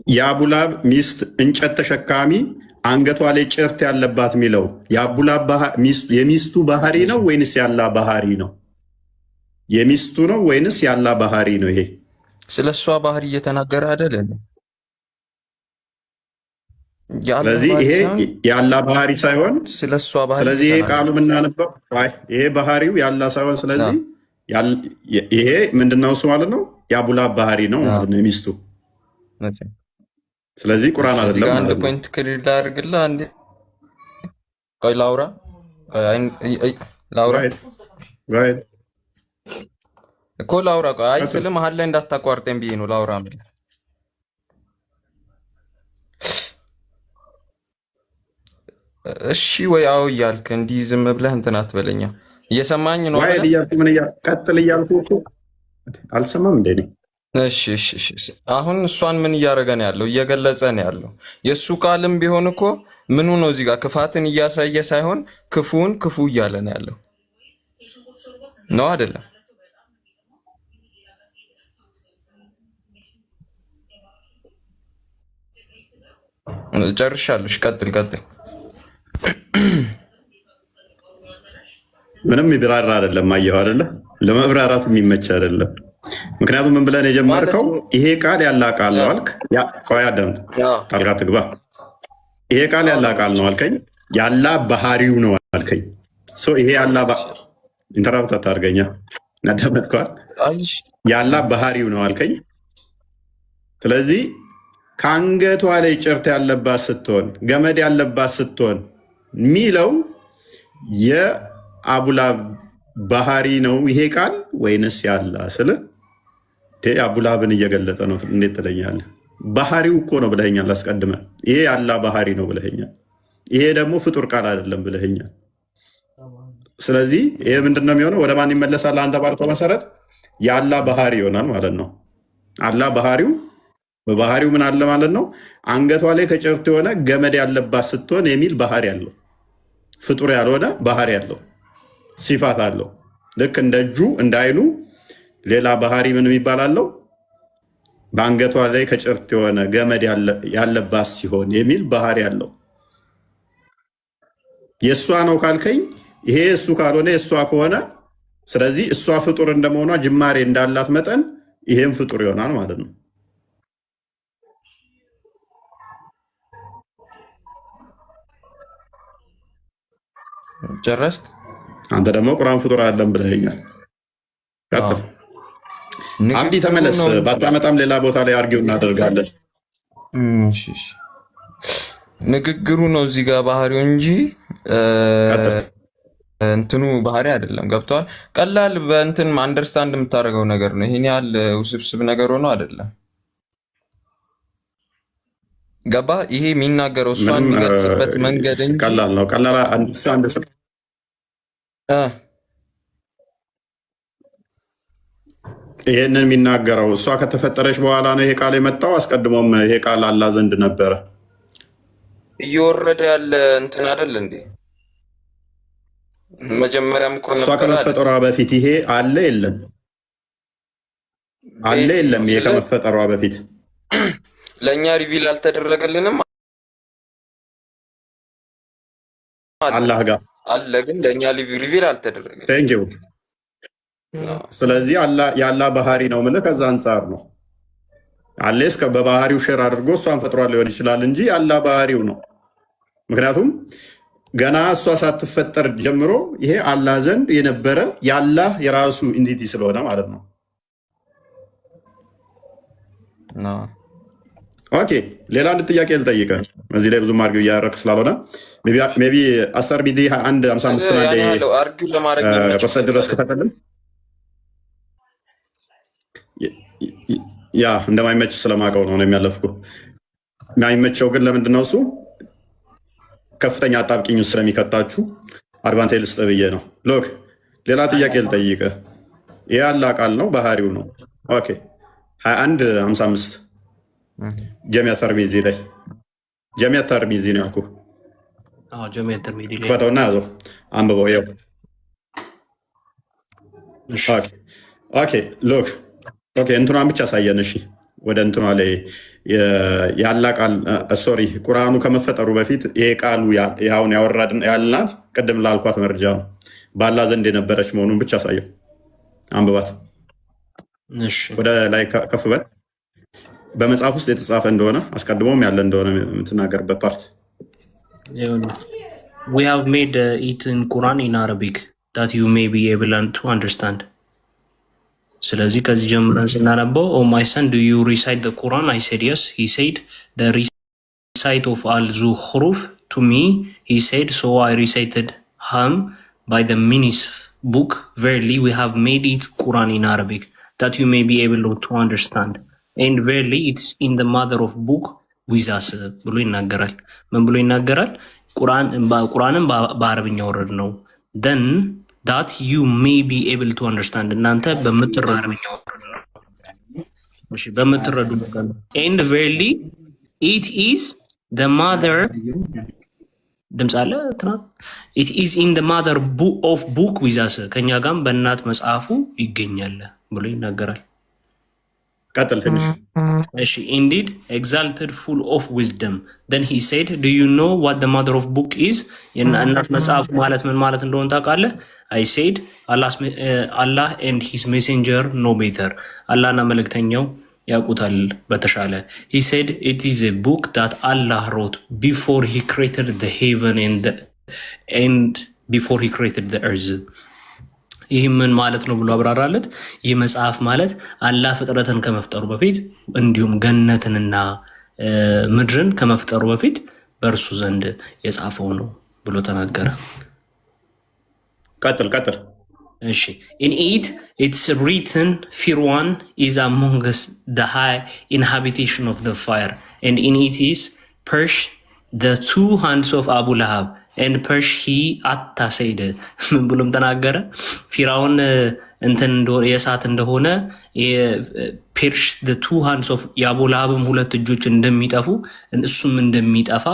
የአቡላብ ሚስት እንጨት ተሸካሚ አንገቷ ላይ ጭርት ያለባት የሚለው የአቡላብ የሚስቱ ባህሪ ነው ወይንስ ያላ ባህሪ ነው? የሚስቱ ነው ወይንስ ያላ ባህሪ ነው? ይሄ ስለሷ ባህሪ እየተናገረ አይደል? ስለዚህ ይሄ ያላ ባህሪ ሳይሆን ስለሷ ባህሪ። ስለዚህ ይሄ ቃሉ የምናነበው ይሄ ባህሪው ያላ ሳይሆን ስለዚህ ይሄ ምንድነው እሱ ማለት ነው? የአቡላብ ባህሪ ነው ማለት ነው የሚስቱ። ስለዚህ ቁርአን አይደለም ማለት ነው። አንድ ፖይንት ክሊር ላድርግልህ። አንዴ ቆይ ላውራ እኮ ላውራ። አይ ስለ መሀል ላይ እንዳታቋርጠኝ ብዬ ነው ላውራ። እሺ ወይ አዎ እያልክ እንዲህ ዝም ብለህ እንትን አትበለኛ። እየሰማኝ ነው አይደል? ቀጥል እያልኩ አልሰማም እንዴ? እሺ አሁን እሷን ምን እያደረገ ነው ያለው? እየገለጸ ነው ያለው። የእሱ ቃልም ቢሆን እኮ ምኑ ነው እዚህ ጋር ክፋትን እያሳየ ሳይሆን ክፉን ክፉ እያለ ነው ያለው ነው አይደለም? ጨርሻለሁ። ቀጥል። ምንም ይብራራ አይደለም። አየሁ አይደለ? ለመብራራት የሚመች አይደለም። ምክንያቱም ምን ብለን የጀመርከው ይሄ ቃል ያላ ቃል ነው አልክ። ቆይ አዳም ጣልቃ ትግባ። ይሄ ቃል ያላ ቃል ነው አልከኝ። ያላ ባህሪው ነው አልከኝ። ይሄ ያላ ኢንተራፕት አታርገኛ። እናዳመጥከዋል። ያላ ባህሪው ነው አልከኝ። ስለዚህ ከአንገቷ ላይ ጭርት ያለባት ስትሆን ገመድ ያለባት ስትሆን ሚለው የአቡላብ ባህሪ ነው ይሄ ቃል ወይንስ ያላ ስል አቡላብን እየገለጠ ነው። እንዴት ትለኛለህ? ባህሪው እኮ ነው ብለኸኛል አስቀድመህ። ይሄ ያላ ባህሪ ነው ብለኸኛል። ይሄ ደግሞ ፍጡር ቃል አይደለም ብለኸኛል። ስለዚህ ይሄ ምንድን ነው የሚሆነው? ወደ ማን ይመለሳል? አንተ ባልከው መሰረት ያላ ባህሪ ይሆናል ማለት ነው። አላ ባህሪው በባህሪው ምን አለ ማለት ነው? አንገቷ ላይ ከጭርት የሆነ ገመድ ያለባት ስትሆን የሚል ባህሪ አለው። ፍጡር ያልሆነ ባህሪ አለው፣ ሲፋት አለው። ልክ እንደ እጁ እንደ አይኑ ሌላ ባህሪ ምን የሚባል አለው? በአንገቷ ላይ ከጭርት የሆነ ገመድ ያለባት ሲሆን የሚል ባህሪ አለው። የእሷ ነው ካልከኝ ይሄ እሱ ካልሆነ የእሷ ከሆነ ስለዚህ እሷ ፍጡር እንደመሆኗ ጅማሬ እንዳላት መጠን ይሄም ፍጡር ይሆናል ማለት ነው። ጨረስክ? አንተ ደግሞ ቁርአን ፍጡር አይደለም ብለኸኛል። አብዲ ተመለስ። ባታመጣም ሌላ ቦታ ላይ አርጊው እናደርጋለን። ንግግሩ ነው እዚህ ጋር ባህሪው እንጂ እንትኑ ባህሪ አይደለም። ገብቷል። ቀላል በእንትን አንደርስታንድ የምታደርገው ነገር ነው። ይሄን ያህል ውስብስብ ነገር ሆኖ አይደለም። ገባ? ይሄ የሚናገረው እሷን የሚገልጽበት መንገድ እንጂ ቀላል ነው። ቀላል ይሄንን የሚናገረው እሷ ከተፈጠረች በኋላ ነው ይሄ ቃል የመጣው። አስቀድሞም ይሄ ቃል አላህ ዘንድ ነበረ። እየወረደ ያለ እንትን አይደል እንዴ? መጀመሪያም እኮ እሷ ከመፈጠሯ በፊት ይሄ አለ የለም? አለ የለም? ይሄ ከመፈጠሯ በፊት ለእኛ ሪቪል አልተደረገልንም። አላህ ጋር አለ፣ ግን ለእኛ ሪቪል አልተደረገልንም። ቴንኪው። ስለዚህ የአላህ ባህሪ ነው የምልህ ከዛ አንጻር ነው። አሌስ በባህሪው ሼር አድርጎ እሷን ፈጥሯል ሊሆን ይችላል እንጂ የአላህ ባህሪው ነው። ምክንያቱም ገና እሷ ሳትፈጠር ጀምሮ ይሄ አላህ ዘንድ የነበረ የአላህ የራሱ ኢንቲቲ ስለሆነ ማለት ነው። ኦኬ፣ ሌላ አንድ ጥያቄ ልጠይቅህ። እዚህ ላይ ብዙም አርጊው እያደረክ ስላልሆነ ሜይ ቢ 10 ቢዲ 155 ቆሰድ ድረስ ክፈተልን። ያ እንደማይመች ስለማውቀው ነው የሚያለፍኩ። የማይመቸው ግን ለምንድን ነው? እሱ ከፍተኛ አጣብቂኝ ውስጥ ስለሚከታችሁ አድቫንቴጅ ልስጥ ብዬ ነው። ሎክ ሌላ ጥያቄ ልጠይቅህ። ይህ ያለ ቃል ነው፣ ባህሪው ነው። ኦኬ 2155 ጀሚያ ተርሚዚ ላይ ጀሚያ ተርሚዚ ነው ያልኩህ። ክፈተውና ያዘው አንብበው። ይኸው ኦኬ ሎክ ኦኬ እንትኗን ብቻ ሳየን። እሺ ወደ እንትኗ ላይ ያላ ቃል ሶሪ ቁርአኑ ከመፈጠሩ በፊት ይሄ ቃሉ ያሁን ያወራድን ያልናት ቅድም ላልኳት መረጃ ነው። ባላ ዘንድ የነበረች መሆኑን ብቻ ሳየው። አንብባት። ወደ ላይ ከፍ በል። በመጽሐፍ ውስጥ የተጻፈ እንደሆነ አስቀድሞም ያለ እንደሆነ የምትናገርበት ፓርት We have made it in Quran in Arabic that you may be able to understand. ስለዚህ ከዚህ ጀምረን ስናነበው ኦ ማይ ሰን ዱ ዩ ሪሳይት ዘ ቁርአን አይ ሴድ የስ ሂ ሴድ ዘ ሪሳይት ኦፍ አል ዙኽሩፍ ቱ ሚ ሂ ሴድ ሶ አይ ሪሳይትድ ሃም ባይ ዘ ሚኒስ ቡክ ቨርሊ ዊ ሃቭ ሜድ ኢት ቁርአን ኢን አረቢክ ዳት ዩ ሜይ ቢ ኤብል ቱ አንደርስታንድ ኤንድ ቨርሊ ኢትስ ኢን ዘ ማዘር ኦፍ ቡክ ዊዝ አስ ብሎ ይናገራል። ምን ብሎ ይናገራል? ቁርአንን በአረብኛ ወረድ ነው ደን that you may be able to understand እናንተ በምትረዱ and verily it is the mother ድምፅ አለ ትናት it is in the mother of book with us ከኛ ጋርም በእናት መጽሐፉ ይገኛል ብሎ ይናገራል። ቀጥል ትንሽ። እሺ indeed exalted full of wisdom then he said do you know what the mother of book is? የእናት መጽሐፉ ማለት ምን ማለት እንደሆነ ታውቃለህ? I said Allah and his messenger know better. አላህና መልእክተኛው ያውቁታል በተሻለ። He said it is a book that Allah wrote before he created the heaven and before he created the earth. ይህ ምን ማለት ነው ብሎ አብራራለት። ይህ መጽሐፍ ማለት አላህ ፍጥረትን ከመፍጠሩ በፊት እንዲሁም ገነትንና ምድርን ከመፍጠሩ በፊት በእርሱ ዘንድ የጻፈው ነው ብሎ ተናገረ። ቀጥል። እሺ in it it's written fear one is among us the high inhabitation of the fire and in it is Persh the two hands of Abu Lahab and Persh he atta said ምን ብሎም ተናገረ? ፊራውን እንትን የሳት እንደሆነ ፐርሽ the two hands of የአቡ ለሃብም ሁለት እጆች እንደሚጠፉ እሱም እንደሚጠፋ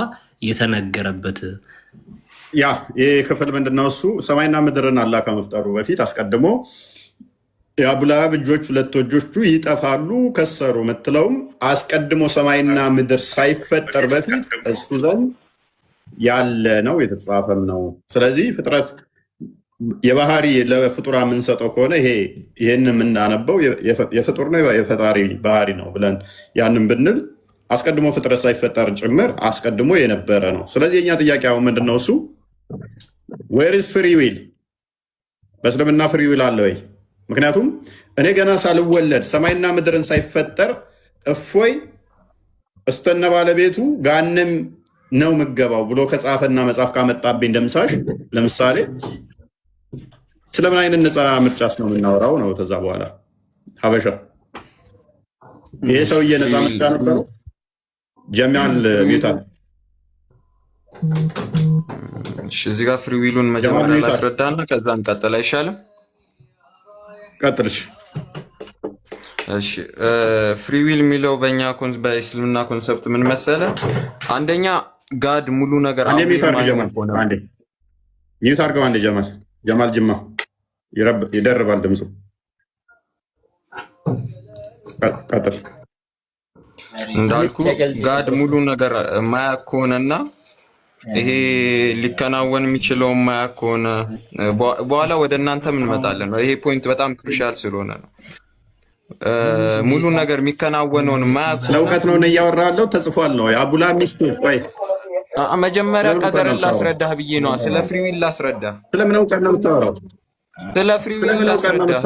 የተነገረበት ያ ይህ ክፍል ምንድነው? እሱ ሰማይና ምድርን አላህ ከመፍጠሩ በፊት አስቀድሞ የአቡ ለሃብ እጆች ሁለት እጆቹ ይጠፋሉ ከሰሩ ምትለውም አስቀድሞ ሰማይና ምድር ሳይፈጠር በፊት እሱ ዘንድ ያለ ነው የተጻፈም ነው። ስለዚህ ፍጥረት የባህሪ ለፍጡራ የምንሰጠው ከሆነ ይሄን የምናነበው የፍጡር ነው የፈጣሪ ባህሪ ነው ብለን ያንን ብንል አስቀድሞ ፍጥረት ሳይፈጠር ጭምር አስቀድሞ የነበረ ነው። ስለዚህ የኛ ጥያቄ አሁን ምንድነው? እሱ ዌር ኢዝ ፍሪ ዊል? በእስልምና ፍሪ ዊል አለ ወይ? ምክንያቱም እኔ ገና ሳልወለድ ሰማይና ምድርን ሳይፈጠር እፎይ እስተነ ባለቤቱ ጋንም ነው ምገባው ብሎ ከጻፈና መጽሐፍ ካመጣብኝ ደምሳሽ ለምሳሌ ስለምን አይነት ነፃ ምርጫስ ነው የምናወራው ነው። ከዛ በኋላ ሀበሻ ይሄ ሰውዬ ነፃ ምርጫ ነበረው። ጀማል ሚውታል እዚህ ጋር ፍሪ ዊሉን መጀመሪያ ላስረዳና ከዛ እንቀጥል አይሻልም? ቀጥልሽ። እሺ ፍሪ ዊል የሚለው በእኛ በእስልምና ኮንሰፕት ምን መሰለ? አንደኛ ጋድ ሙሉ ነገር ሚውት አድርገው። አንዴ ጀማል ጅማ ይደርባል ድምፁ። ቀጥል። እንዳልኩ ጋድ ሙሉ ነገር ማያውቅ ከሆነና ይሄ ሊከናወን የሚችለው ማያውቅ ከሆነ በኋላ ወደ እናንተ እንመጣለን። ይሄ ፖይንት በጣም ክሩሻል ስለሆነ ነው። ሙሉ ነገር የሚከናወነውን ማያውቅ ስለ እውቀት ነው እያወራ ያለው። ተጽፏል ነው የአቡላ ሚስት። ቆይ መጀመሪያ ቀደርን ላስረዳህ ብዬ ነው። ስለ ፍሪ ዊል ላስረዳህ። ስለምን እውቀት ነው የምታወራው? ስለ ፍሪ ዊል ላስረዳህ።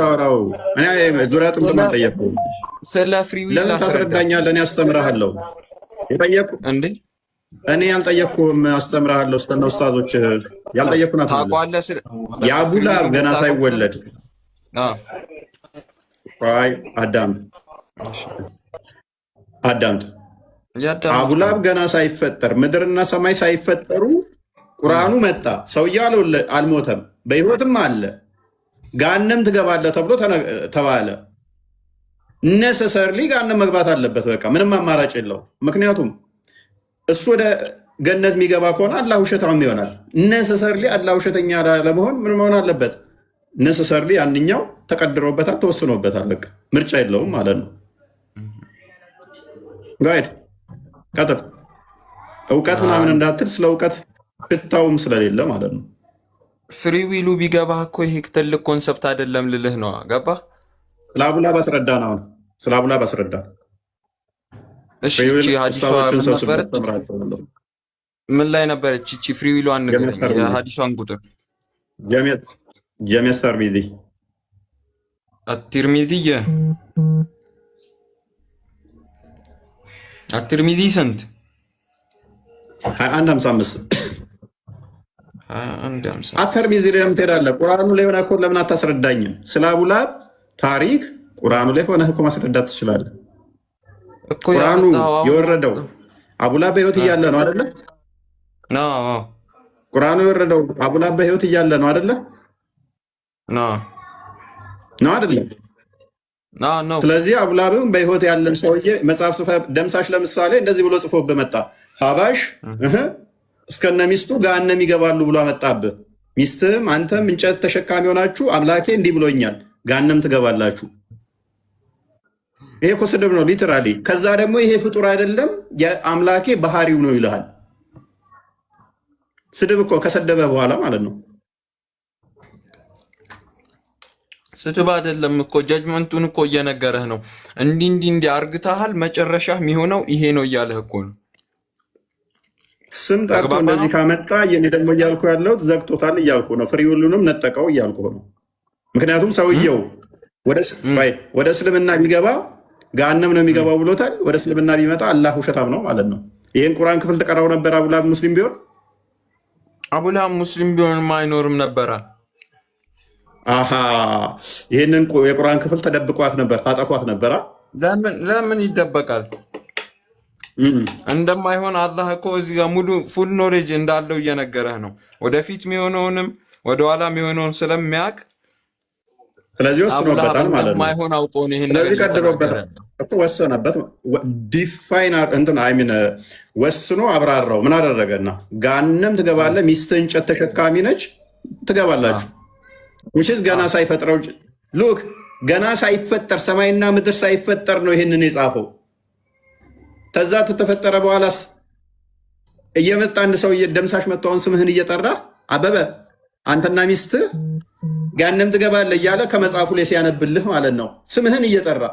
እኔ ዙሪያ ጥምጥም አልጠየቅኩም። ስለ ፍሪ ዊል ለምን ታስረዳኛለህ? እኔ አስተምርሃለሁ። የጠየቅኩህ እንዴ? እኔ ያልጠየቅኩህም አስተምርሃለሁ። ስተና ኡስታዞች ያልጠየቅኩህ ናት። ታውቀዋለህ። የአቡላ ገና ሳይወለድ አዳምጥ። አቡላብ ገና ሳይፈጠር ምድርና ሰማይ ሳይፈጠሩ ቁርአኑ መጣ። ሰውየው አልሞተም፣ በህይወትም አለ። ጋነም ትገባለህ ተብሎ ተባለ። ነሰሰርሊ ጋነም መግባት አለበት። በቃ ምንም አማራጭ የለው። ምክንያቱም እሱ ወደ ገነት የሚገባ ከሆነ አላህ ውሸታም ይሆናል። ነሰሰርሊ አላህ ውሸተኛ ለመሆን ምን መሆን አለበት? ነሰሰርሊ አንኛው ተቀድሮበታል፣ ተወስኖበታል። በቃ ምርጫ የለውም ማለት ነው። ጋይድ ቀጥል። እውቀት ምናምን እንዳትል፣ ስለ እውቀት ሽታውም ስለሌለ ማለት ነው። ፍሪ ዊሉ ቢገባህ እኮ ይሄ ትልቅ ኮንሰፕት አይደለም ልልህ ነው። ገባህ? ስለ አቡላ ባስረዳ ነው። ስለ አቡላ ባስረዳ። እሺ ሀዲሷ ምን ላይ ነበረች? እቺ ፍሪ ዊሏን ንገረኝ፣ የሀዲሷን ቁጥር። ጀሚዕ ተርሚዚ አትርሚዚ ስንት? 2155 አተርሚዚ ላይ ለምን ትሄዳለህ? ቁርአኑ ላይ ሆነህ እኮ ለምን አታስረዳኝም? ስለ አቡላ ታሪክ ቁርአኑ ላይ ሆነህ እኮ ማስረዳት ትችላለህ። ቁርአኑ የወረደው አቡላ በህይወት እያለ ነው አይደለ? ቁርአኑ የወረደው አቡላ በህይወት እያለ ነው አይደለ? ነው አይደለም? ስለዚህ አቡላብም በህይወት ያለን ሰውዬ መጽሐፍ ጽፈህ ደምሳሽ ለምሳሌ እንደዚህ ብሎ ጽፎብህ መጣ። ሀባሽ እስከነ ሚስቱ ገሃነም ይገባሉ ብሎ አመጣብህ። ሚስትህም አንተም እንጨት ተሸካሚ ሆናችሁ አምላኬ እንዲህ ብሎኛል ገሃነም ትገባላችሁ። ይሄ እኮ ስድብ ነው ሊትራሊ። ከዛ ደግሞ ይሄ ፍጡር አይደለም የአምላኬ ባህሪው ነው ይልሃል። ስድብ እኮ ከሰደበ በኋላ ማለት ነው። ስድብ አይደለም እኮ ጀጅመንቱን እኮ እየነገረህ ነው። እንዲህ አርግተሃል፣ መጨረሻ የሚሆነው ይሄ ነው እያለህ እኮ ነው። ስም ጠርቶ እንደዚህ ካመጣ የኔ ደግሞ እያልኩ ያለሁት ዘግቶታል እያልኩ ነው። ፍሪ ዊሉንም ነጠቀው እያልኩ ነው። ምክንያቱም ሰውየው ወደ እስልምና ቢገባ ገሃነም ነው የሚገባው ብሎታል። ወደ እስልምና ቢመጣ አላህ ውሸታም ነው ማለት ነው። ይህን ቁርአን ክፍል ተቀራው ነበር አቡላብ ሙስሊም ቢሆን አቡላብ ሙስሊም ቢሆን አይኖርም ነበረ። ይህንን የቁርአን ክፍል ተደብቋት ነበር፣ ታጠፏት ነበረ። ለምን ይደበቃል? እንደማይሆን አላህ እኮ እዚህ ጋር ሙሉ ፉል ኖሌጅ እንዳለው እየነገረህ ነው። ወደፊት የሚሆነውንም ወደኋላ የሚሆነውን ስለሚያውቅ ስለዚህ ወስኖበታል ማለት ነው። ማይሆን አውጦ ነው ይሄን ነገር ቀድሮበታል እኮ ወሰነበት። ዲፋይን ወስኖ አብራራው። ምን አደረገና ገሃነም ትገባለህ፣ ሚስትህ እንጨት ተሸካሚ ነች፣ ትገባላችሁ። ውሽስ ገና ሳይፈጥረው ሉክ ገና ሳይፈጠር ሰማይና ምድር ሳይፈጠር ነው ይሄንን የጻፈው። ከዛ ተተፈጠረ በኋላስ እየመጣ አንድ ሰው ደምሳሽ መጣውን ስምህን እየጠራ አበበ አንተና ሚስትህ ገሃነም ትገባለህ እያለ ከመጽሐፉ ላይ ሲያነብልህ ማለት ነው። ስምህን እየጠራ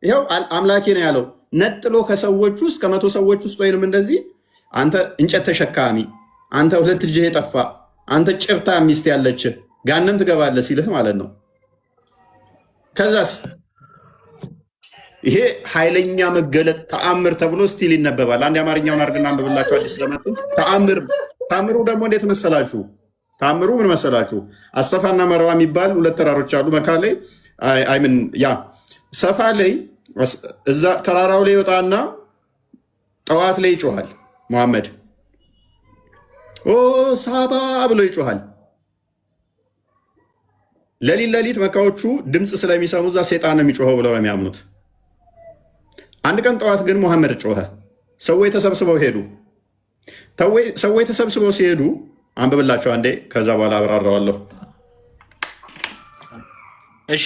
ይኸው አምላኬ ነው ያለው። ነጥሎ ከሰዎች ውስጥ ከመቶ ሰዎች ውስጥ ወይንም እንደዚህ አንተ እንጨት ተሸካሚ፣ አንተ ሁለት ልጅህ የጠፋ፣ አንተ ጭርታ ሚስት ያለች ገሃነም ትገባለህ ሲልህ ማለት ነው። ከዛስ ይሄ ኃይለኛ መገለጥ ተአምር ተብሎ ስቲል ይነበባል። አንድ የአማርኛውን አድርግና አንብብላችሁ አዲስ ስለመጡ ተአምሩ ደግሞ እንዴት መሰላችሁ? ተአምሩ ምን መሰላችሁ? አሰፋና መርዋ የሚባል ሁለት ተራሮች አሉ። መካ ላይ አይምን ያ ሰፋ ላይ እዛ ተራራው ላይ ይወጣና ጠዋት ላይ ይጮሃል። መሐመድ ኦ ሳባ ብሎ ይጮሃል። ሌሊት መካዎቹ ድምፅ ስለሚሰሙ እዛ ሴጣን ነው የሚጮኸው ብለው ነው የሚያምኑት። አንድ ቀን ጠዋት ግን መሐመድ ጮኸ። ሰዎች ተሰብስበው ሄዱ። ሰዎች ተሰብስበው ሲሄዱ አንብብላቸው አንዴ፣ ከዛ በኋላ አብራራዋለሁ። እሺ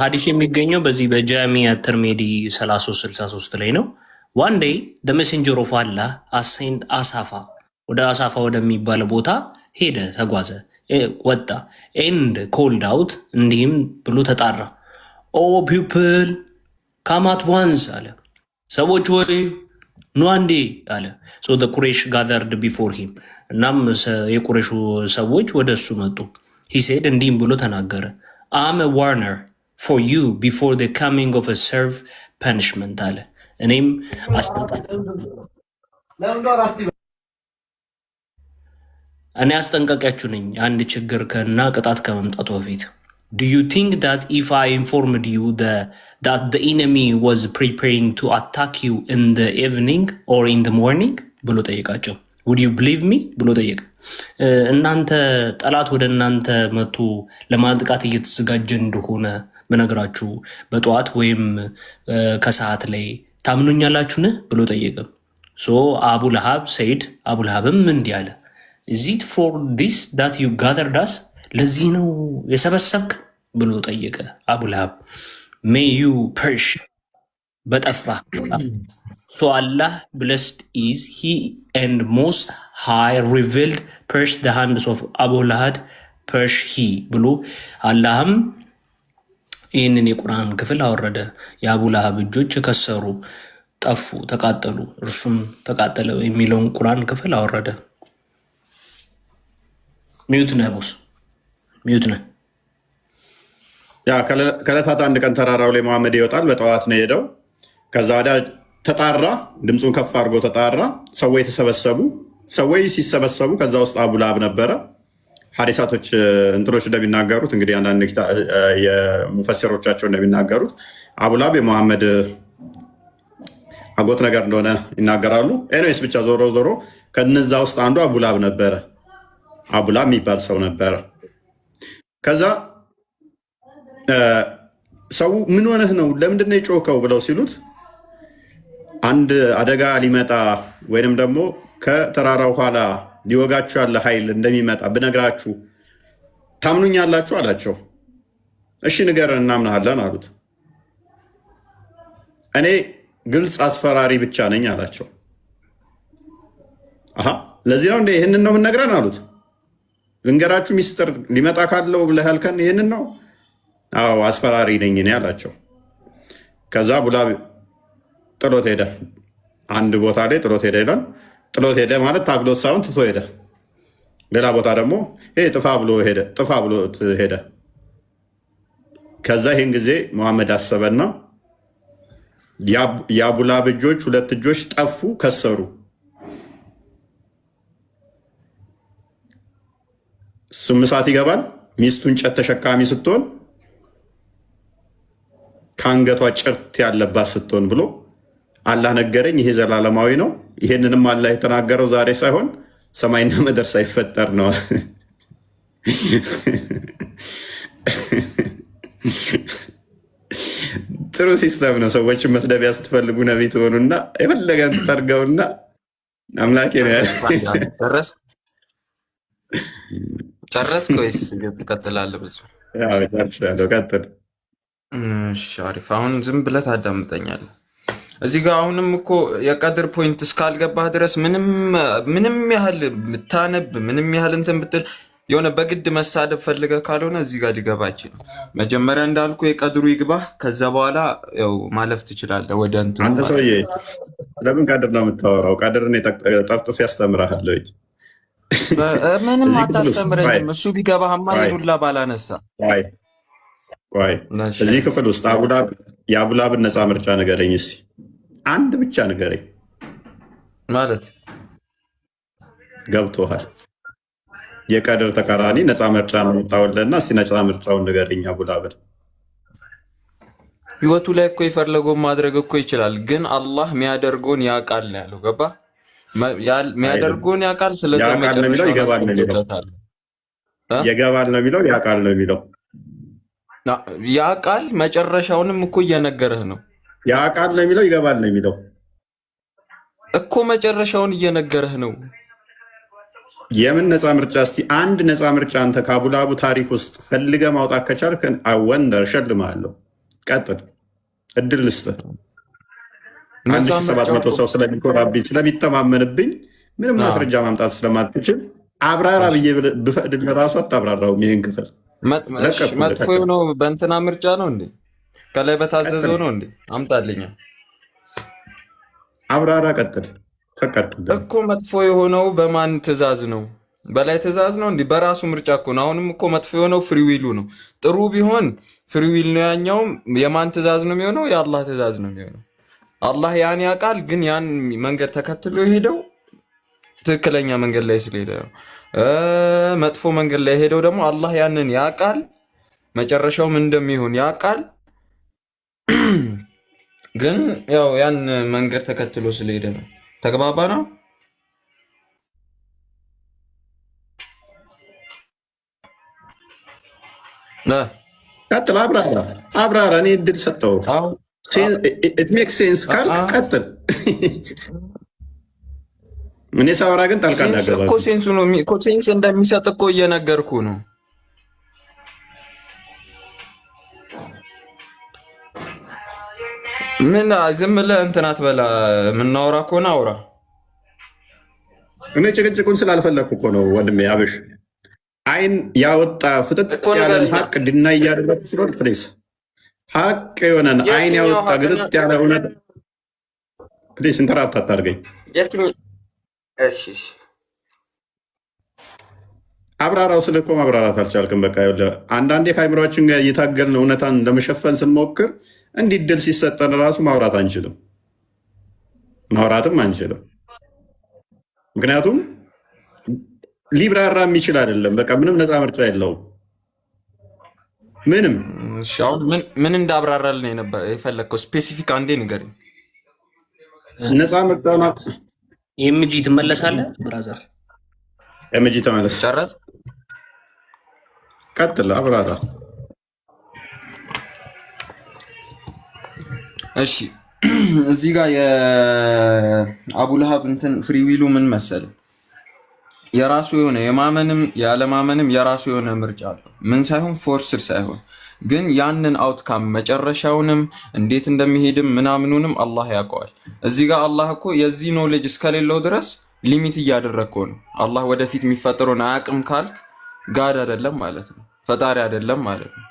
ሀዲሱ የሚገኘው በዚህ በጃሚዓ ተርሚዚ 3363 ላይ ነው። ዋን ዴይ ደ ሜሴንጀር ኦፍ አላህ አሴንድ አሳፋ፣ ወደ አሳፋ ወደሚባል ቦታ ሄደ፣ ተጓዘ፣ ወጣ። ኤንድ ኮልድ አውት፣ እንዲህም ብሎ ተጣራ። ኦ ፒፕል ካማት ዋንስ አለ፣ ሰዎች ወይ ኑ አንዴ አለ። ሶ ቁሬሽ ጋዘርድ ቢፎር ሂም፣ እናም የቁሬሹ ሰዎች ወደ እሱ መጡ። ሂሴድ እንዲህም ብሎ ተናገረ። አም ዋርነር ፎር ዩ ቢፎር ዘ ካሚንግ ኦፍ ሰርቭ ፐኒሽመንት አለ። እኔም አስጠንቀቂያችሁ ነኝ አንድ ችግር እና ቅጣት ከመምጣቱ በፊት። ዱ ዩ ቲንክ ዳት ኢፍ አይ ኢንፎርምድ ዩ ዳት ዘ ኢነሚ ዋዝ ፕሪፔሪንግ ቱ አታክ ዩ ኢን ዘ ኢቭኒንግ ኦር ኢን ዘ ሞርኒንግ ብሎ ጠየቃቸው። ውድ ዩ ብሊቭ ሚ ብሎ ጠየቀ። እናንተ ጠላት ወደ እናንተ መቶ ለማጥቃት እየተዘጋጀ እንደሆነ ብነግራችሁ በጠዋት ወይም ከሰዓት ላይ ታምኑኛላችሁን ብሎ ጠየቀ። ሶ አቡ ለሃብ ሰይድ፣ አቡ ለሃብም እንዲህ አለ፣ ኢዚት ፎር ዲስ ዳት ዩ ጋዘርድ አስ፣ ለዚህ ነው የሰበሰብክ ብሎ ጠየቀ አቡ ለሃብ። ሜይ ዩ ፐርሽ፣ በጠፋ። ሶ አላህ ብለስድ ኢዝ ሂ ኤንድ ሞስት ሃይ ሪቪልድ ፐርሽ ደ ሃንድስ ኦፍ አቡ ለሃብ ፐርሽ ሂ ብሎ አላህም ይህንን የቁርአን ክፍል አወረደ። የአቡ ለሃብ እጆች ከሰሩ፣ ጠፉ፣ ተቃጠሉ፣ እርሱም ተቃጠለ የሚለውን ቁርአን ክፍል አወረደ። ሚዩት ነህ ቦስ፣ ሚዩት ነህ። ያ ከዕለታት አንድ ቀን ተራራው ላይ መሐመድ ይወጣል። በጠዋት ነው የሄደው። ከዛ ወዲያ ተጣራ፣ ድምፁን ከፍ አድርጎ ተጣራ። ሰዎች ተሰበሰቡ። ሰዎች ሲሰበሰቡ ከዛ ውስጥ አቡ ለሃብ ነበረ። ሀዲሳቶች እንትኖች እንደሚናገሩት እንግዲህ አንዳንድ የሙፈሲሮቻቸው እንደሚናገሩት አቡ ለሃብ የመሐመድ አጎት ነገር እንደሆነ ይናገራሉ። ኤኒዌይስ ብቻ ዞሮ ዞሮ ከነዛ ውስጥ አንዱ አቡ ለሃብ ነበረ። አቡ ለሃብ የሚባል ሰው ነበረ። ከዛ ሰው ምን ሆነህ ነው ለምንድን ነው የጮኸው ብለው ሲሉት አንድ አደጋ ሊመጣ ወይንም ደግሞ ከተራራው ኋላ ሊወጋችሁ ያለ ኃይል እንደሚመጣ ብነግራችሁ ታምኑኛላችሁ አላቸው። እሺ ንገረን እናምናሃለን አሉት። እኔ ግልጽ አስፈራሪ ብቻ ነኝ አላቸው። አሃ ለዚህ ነው እንደ ይህንን ነው የምንነግረን አሉት። ልንገራችሁ ሚስጥር ሊመጣ ካለው ብለህ ያልከን ይህንን ነው? አዎ አስፈራሪ ነኝ እኔ አላቸው። ከዛ አቡ ለሃብ ጥሎት ሄደ። አንድ ቦታ ላይ ጥሎት ሄደ ይላል። ጥሎት ሄደ ማለት ታግሎት ሳይሆን ትቶ ሄደ። ሌላ ቦታ ደግሞ ጥፋ ብሎት ሄደ። ከዛ ይህን ጊዜ መሐመድ አሰበና የአቡ ለሃብ እጆች፣ ሁለት እጆች ጠፉ፣ ከሰሩ። እሱም እሳት ይገባል። ሚስቱ እንጨት ተሸካሚ ስትሆን ከአንገቷ ጭርት ያለባት ስትሆን ብሎ አላህ ነገረኝ። ይሄ ዘላለማዊ ነው። ይሄንንም አላህ የተናገረው ዛሬ ሳይሆን ሰማይና ምድር ሳይፈጠር ነው። ጥሩ ሲስተም ነው። ሰዎችን መስደቢያ ስትፈልጉ ነቢይ ትሆኑና የፈለገን ትጠርገውና አምላኬ ነው ያለ። ጨረስክ ወይስ ትቀጥላለህ? ብዙ ቀጥል። አሪፍ። አሁን ዝም ብለህ ታዳምጠኛለህ። እዚህ ጋር አሁንም እኮ የቀድር ፖይንት እስካልገባህ ድረስ ምንም ያህል ብታነብ ምንም ያህል እንትን ብትል የሆነ በግድ መሳደብ ፈልገህ ካልሆነ እዚህ ጋር ሊገባ አይችልም። መጀመሪያ እንዳልኩ የቀድሩ ይግባህ፣ ከዛ በኋላ ያው ማለፍ ትችላለህ ወደ እንትኑ። አንተ ሰውዬ ለምን ቀድር ነው የምታወራው? ቀድርን ጠፍጥፍ ያስተምርሃል ወይ? ምንም አታስተምረኝም። እሱ ቢገባህማ ይሁላ ባላነሳ ቆይ እዚህ ክፍል ውስጥ የአቡላብን ነፃ ምርጫ ንገረኝ እስቲ፣ አንድ ብቻ ንገረኝ። ማለት ገብቶሃል? የቀድር ተቃራኒ ነፃ ምርጫ ነው የምታወለና እስቲ ነፃ ምርጫውን ንገረኝ አቡላብን። ህይወቱ ላይ እኮ የፈለገውን ማድረግ እኮ ይችላል፣ ግን አላህ የሚያደርገውን ያውቃል ነው ያለው። ገባ? የሚያደርገውን ያውቃል። ስለዚህ መጨረሻው ይገባል ነው የሚለው ያውቃል ነው የሚለው ያውቃል። መጨረሻውንም እኮ እየነገረህ ነው። ያውቃል ነው የሚለው ይገባል ነው የሚለው እኮ መጨረሻውን እየነገረህ ነው። የምን ነፃ ምርጫ? እስቲ አንድ ነፃ ምርጫ አንተ ከአቡላቡ ታሪክ ውስጥ ፈልገ ማውጣት ከቻልክ አወንደር እሸልምሃለሁ። ቀጥል፣ እድል ልስጥህ። 1700 ሰው ስለሚኮራብኝ ስለሚተማመንብኝ ምንም ማስረጃ ማምጣት ስለማትችል አብራራ ብዬ ብፈቅድልህ ራሱ አታብራራውም። ይህን ክፍል መጥፎ ነው በእንትና ምርጫ ነው እንዴ? ከላይ በታዘዘው ነው እንዴ? አምጣልኛ፣ አብራራ፣ ቀጥል። ፈቀድኩልህ እኮ መጥፎ የሆነው በማን ትእዛዝ ነው? በላይ ትእዛዝ ነው እንዲህ? በራሱ ምርጫ እኮ ነው። አሁንም እኮ መጥፎ የሆነው ፍሪዊሉ ነው። ጥሩ ቢሆን ፍሪዊል ነው ያኛውም። የማን ትእዛዝ ነው የሚሆነው? የአላህ ትእዛዝ ነው የሚሆነው። አላህ ያን ያውቃል፣ ግን ያን መንገድ ተከትሎ የሄደው ትክክለኛ መንገድ ላይ ስለሄደ ነው። መጥፎ መንገድ ላይ ሄደው ደግሞ አላህ ያንን ያውቃል፣ መጨረሻው ምን እንደሚሆን ያውቃል፣ ግን ያው ያን መንገድ ተከትሎ ስለሄደ ነው። ተግባባ ነው። ቀጥል፣ አብራራ። እኔ እድል ሰጠው። ሜክ ሴንስ ካልክ ቀጥል። እኔ ሳወራ ግን ጣልቃ እንዳገባ እኮ ሴንስ እንደሚሰጥ እኮ እየነገርኩ ነው። ምን ዝም ብለህ እንትን አትበላ። የምናወራ ከሆነ አውራ። እኔ ጭቅጭቁን ስላልፈለግኩ እኮ ነው ወንድሜ አብሽ። አይን ያወጣ ፍጥጥ ያለን ሀቅ ድና እያደረግ ስለሆን ፕሌስ ሀቅ የሆነን አይን ያወጣ ግልጥ ያለ እውነት ፕሌስ ኢንተራፕት አታድርገኝ። አብራራው ስል እኮ ማብራራት አልቻልክም። በቃ አንዳንዴ ከአይምሯችን ጋር እየታገልን እውነታን ለመሸፈን ስንሞክር እንዲህ ድል ሲሰጠን ራሱ ማውራት አንችልም፣ ማውራትም አንችልም። ምክንያቱም ሊብራራ የሚችል አይደለም። በቃ ምንም ነፃ ምርጫ የለውም። ምንም ምን እንዳብራራልን የነበረ የፈለግከው ስፔሲፊክ አንዴ ንገረኝ። ነፃ ምርጫ ኤምጂ ትመለሳለህ ብራዘር። ኤምጂ ተመለስ። ጨረስ። ቀጥል፣ አብራራ። እሺ እዚህ ጋር የአቡልሃብ እንትን ፍሪዊሉ ምን መሰለ? የራሱ የሆነ የማመንም ያለማመንም የራሱ የሆነ ምርጫ አለው። ምን ሳይሆን ፎርስድ ሳይሆን ግን ያንን አውትካም መጨረሻውንም እንዴት እንደሚሄድም ምናምኑንም አላህ ያውቀዋል። እዚህ ጋር አላህ እኮ የዚህ ኖሌጅ እስከሌለው ድረስ ሊሚት እያደረግከው ነው። አላህ ወደፊት የሚፈጠረውን አያውቅም ካልክ ጋድ አይደለም ማለት ነው፣ ፈጣሪ አይደለም ማለት ነው።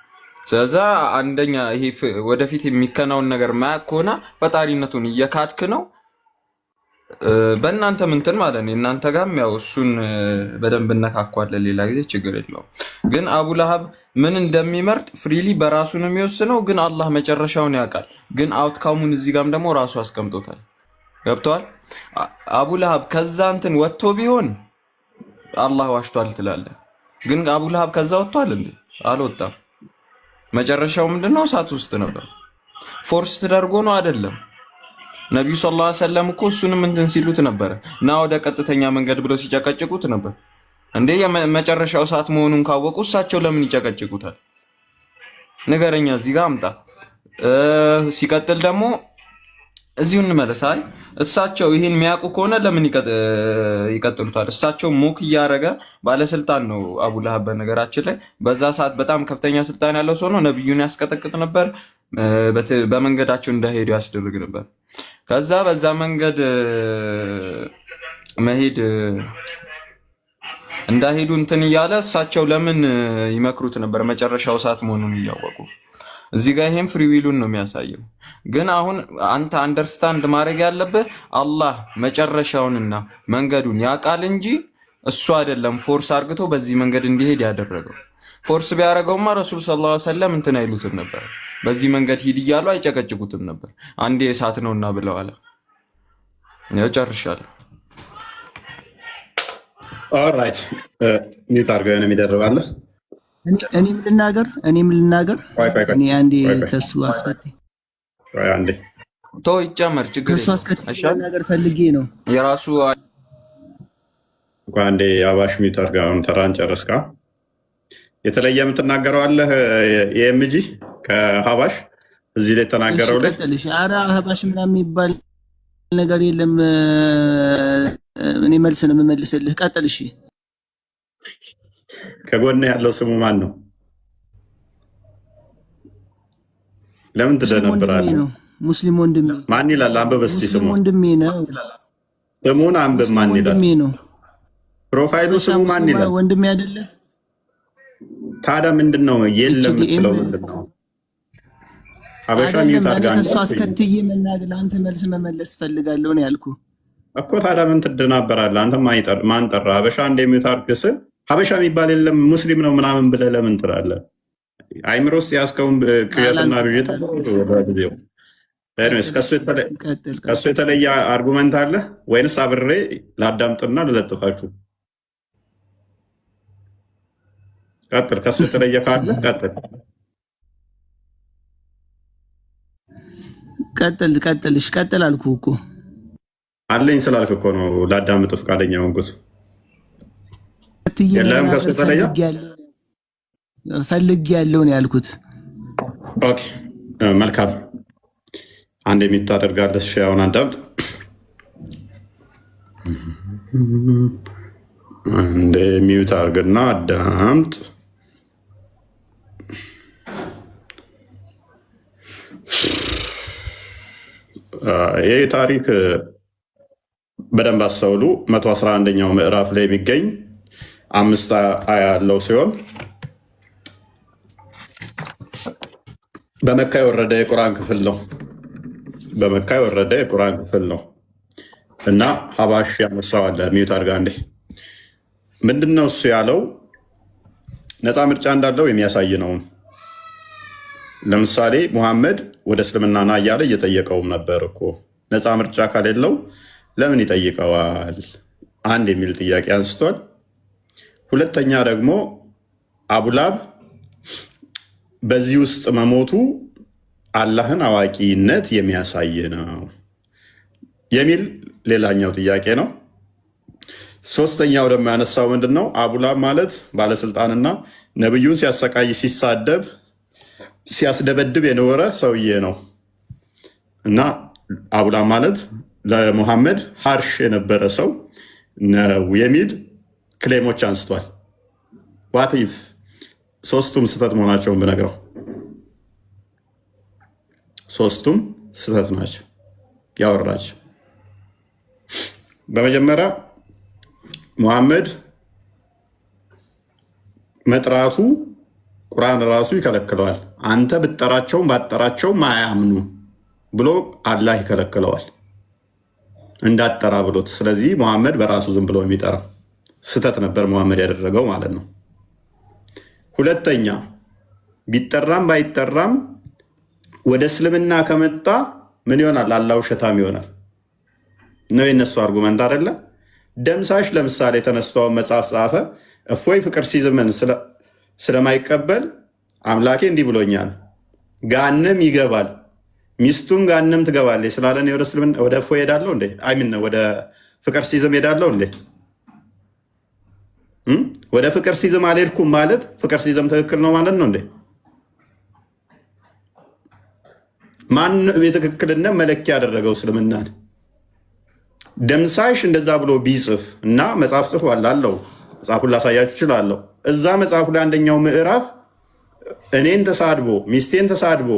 ስለዛ አንደኛ ይሄ ወደፊት የሚከናውን ነገር ማያውቅ ከሆነ ፈጣሪነቱን እየካድክ ነው። በእናንተ ምንትን ማለት ነው። እናንተ ጋርም ያው እሱን በደንብ እነካኳለን ሌላ ጊዜ፣ ችግር የለውም። ግን አቡለሃብ ምን እንደሚመርጥ ፍሪሊ በራሱ ነው የሚወስነው። ግን አላህ መጨረሻውን ያውቃል። ግን አውትካሙን እዚህ ጋርም ደግሞ ራሱ አስቀምጦታል። ገብተዋል። አቡለሃብ ከዛ እንትን ወጥቶ ቢሆን አላህ ዋሽቷል ትላለህ። ግን አቡለሃብ ከዛ ወጥቷል እንዴ? አልወጣም። መጨረሻው ምንድነው? እሳት ውስጥ ነበር። ፎርስ ተደርጎ ነው አይደለም። ነቢዩ ሰለላሁ ዐለይሂ ወሰለም እኮ እሱንም እንትን ሲሉት ነበረ እና ወደ ቀጥተኛ መንገድ ብለው ሲጨቀጭቁት ነበር። እንዴ የመጨረሻው እሳት መሆኑን ካወቁ እሳቸው ለምን ይጨቀጭቁታል? ንገረኛ፣ እዚህ ጋር አምጣ። ሲቀጥል ደግሞ እዚሁ እንመለስ። አይ እሳቸው ይሄን የሚያውቁ ከሆነ ለምን ይቀጥሉታል? እሳቸው ሞክ እያደረገ ባለስልጣን ነው አቡለሃብ። በነገራችን ላይ በዛ ሰዓት በጣም ከፍተኛ ስልጣን ያለው ሰው ነው። ነቢዩን ያስቀጠቅጥ ነበር፣ በመንገዳቸው እንዳይሄዱ ያስደርግ ነበር። ከዛ በዛ መንገድ መሄድ እንዳይሄዱ እንትን እያለ እሳቸው ለምን ይመክሩት ነበር? መጨረሻው ሰዓት መሆኑን እያወቁ። እዚህ ጋር ይሄን ፍሪዊሉን ነው የሚያሳየው። ግን አሁን አንተ አንደርስታንድ ማድረግ ያለብህ አላህ መጨረሻውንና መንገዱን ያውቃል እንጂ እሱ አይደለም ፎርስ አርግቶ በዚህ መንገድ እንዲሄድ ያደረገው። ፎርስ ቢያደርገውማ ረሱል ሰለላሁ ዐለይሂ ወሰለም እንትን አይሉትም ነበር፣ በዚህ መንገድ ሂድ እያሉ አይጨቀጭቁትም ነበር። አንዴ እሳት ነውና ብለዋል። ያው ጨርሻለሁ። ኦልራይት ሚውት አድርገው ነው የሚደርባለህ። እኔም ልናገር እኔ አንዴ ከሱ አስከትይ አንዴ ቶ ይጨመር ችግር ከሱ አስከትይ ልናገር ፈልጌ ነው የራሱ አንዴ አባሽ ሚውት አድርገው ተራን ጨረስካ። የተለየ የምትናገረው አለህ የኤምጂ ከሀባሽ እዚህ ላይ ተናገረው ላይ ኧረ ሀባሽ ምናምን የሚባል ነገር የለም። እኔ መልስ ነው የምመልስልህ። ቀጥል። እሺ ከጎን ያለው ስሙ ማን ነው? ለምን ትደነብራለህ? ሙስሊም ወንድሜ ማን ይላል? አንብብ እስኪ ስሙ። ወንድሜ ነው። ስሙን አንብብ። ማን ይላል? ፕሮፋይሉ ስሙ ማን ይላል? ወንድሜ አይደለ? ታዲያ ምንድነው የለም የምትለው? ምንድነው ሀበሻ ሚውት አድርጋ እሱ አስከትዬ መናገር አንተ መልስ መመለስ ፈልጋለሁ ነው ያልኩ እኮ። ታዲያ ምን ትደናበራለህ አንተ? ማን ጠራ? ሀበሻ እንደ ሚውት አድርግ ስል ሀበሻ የሚባል የለም ሙስሊም ነው ምናምን ብለህ ለምን ትላለህ? አይምሮ ውስጥ ያዝከውን ቅየትና ብዥታ ጊዜው ከእሱ የተለየ አርጉመንት አለ ወይንስ አብሬ ላዳምጥና ልለጥፋችሁ? ቀጥል። ከእሱ የተለየ ካለ ቀጥል። ቀጥልሽ ቀጥል አልኩህ እኮ አለኝ ስላልክ እኮ ነው ላዳምጥ ፈቃደኛ ሆንኩት። የለም ከእሱ የተለየ ፈልጌያለሁ ነው ያልኩት። ኦኬ መልካም። አንድ የምታደርጋለሽ አሁን አዳምጥ። አንድ ሚውት አድርግና አዳምጥ። ይህ ታሪክ በደንብ አስተውሉ። 111ኛው ምዕራፍ ላይ የሚገኝ 5 አያ ያለው ሲሆን በመካ የወረደ የቁርአን ክፍል ነው። በመካ የወረደ የቁርአን ክፍል ነው እና ሀባሽ ያነሳዋለ ሚውት አድርጋ እንዴ። ምንድነው እሱ ያለው? ነፃ ምርጫ እንዳለው የሚያሳይ ነው። ለምሳሌ ሙሐመድ ወደ እስልምና ና እያለ እየጠየቀውም ነበር እኮ። ነፃ ምርጫ ከሌለው ለምን ይጠይቀዋል? አንድ የሚል ጥያቄ አንስቷል። ሁለተኛ ደግሞ አቡላብ በዚህ ውስጥ መሞቱ አላህን አዋቂነት የሚያሳይ ነው የሚል ሌላኛው ጥያቄ ነው። ሶስተኛው ደግሞ ያነሳው ምንድነው? አቡላብ ማለት ባለስልጣንና ነብዩን ሲያሰቃይ ሲሳደብ ሲያስደበድብ የኖረ ሰውዬ ነው እና አቡላብ ማለት ለሙሐመድ ሀርሽ የነበረ ሰው ነው የሚል ክሌሞች አንስቷል። ዋትይፍ ሶስቱም ስህተት መሆናቸውን ብነግረው፣ ሶስቱም ስህተት ናቸው ያወራቸው። በመጀመሪያ ሙሐመድ መጥራቱ ቁርአን ራሱ ይከለክለዋል። አንተ ብትጠራቸውም ባትጠራቸውም አያምኑ ብሎ አላህ ይከለክለዋል እንዳትጠራ ብሎት። ስለዚህ ሙሐመድ በራሱ ዝም ብሎ የሚጠራው ስህተት ነበር ሙሐመድ ያደረገው ማለት ነው። ሁለተኛ ቢጠራም ባይጠራም ወደ እስልምና ከመጣ ምን ይሆናል? አላህ ውሸታም ይሆናል ነው የነሱ አርጉመንት አይደለ? ደምሳሽ ለምሳሌ ተነስተው መጽሐፍ ጻፈ። እፎይ ፍቅር ሲዝምን ስለማይቀበል አምላኬ እንዲህ ብሎኛል፣ ጋንም ይገባል ሚስቱም ጋንም ትገባለች ስላለን ወደ እስልምና ወደ እፎይ ሄዳለሁ እንዴ? አይምን ወደ ፍቅር ሲዝም ሄዳለሁ እንዴ? ወደ ፍቅር ሲዝም አልሄድኩም ማለት ፍቅር ሲዝም ትክክል ነው ማለት ነው እንዴ? ማን የትክክልነት መለኪያ ያደረገው እስልምናን? ደምሳሽ እንደዛ ብሎ ቢጽፍ እና መጽሐፍ ጽፎ አላለው መጽሐፉን ላሳያችሁ እችላለሁ። እዛ መጽሐፉ ላይ አንደኛው ምዕራፍ እኔን ተሳድቦ ሚስቴን ተሳድቦ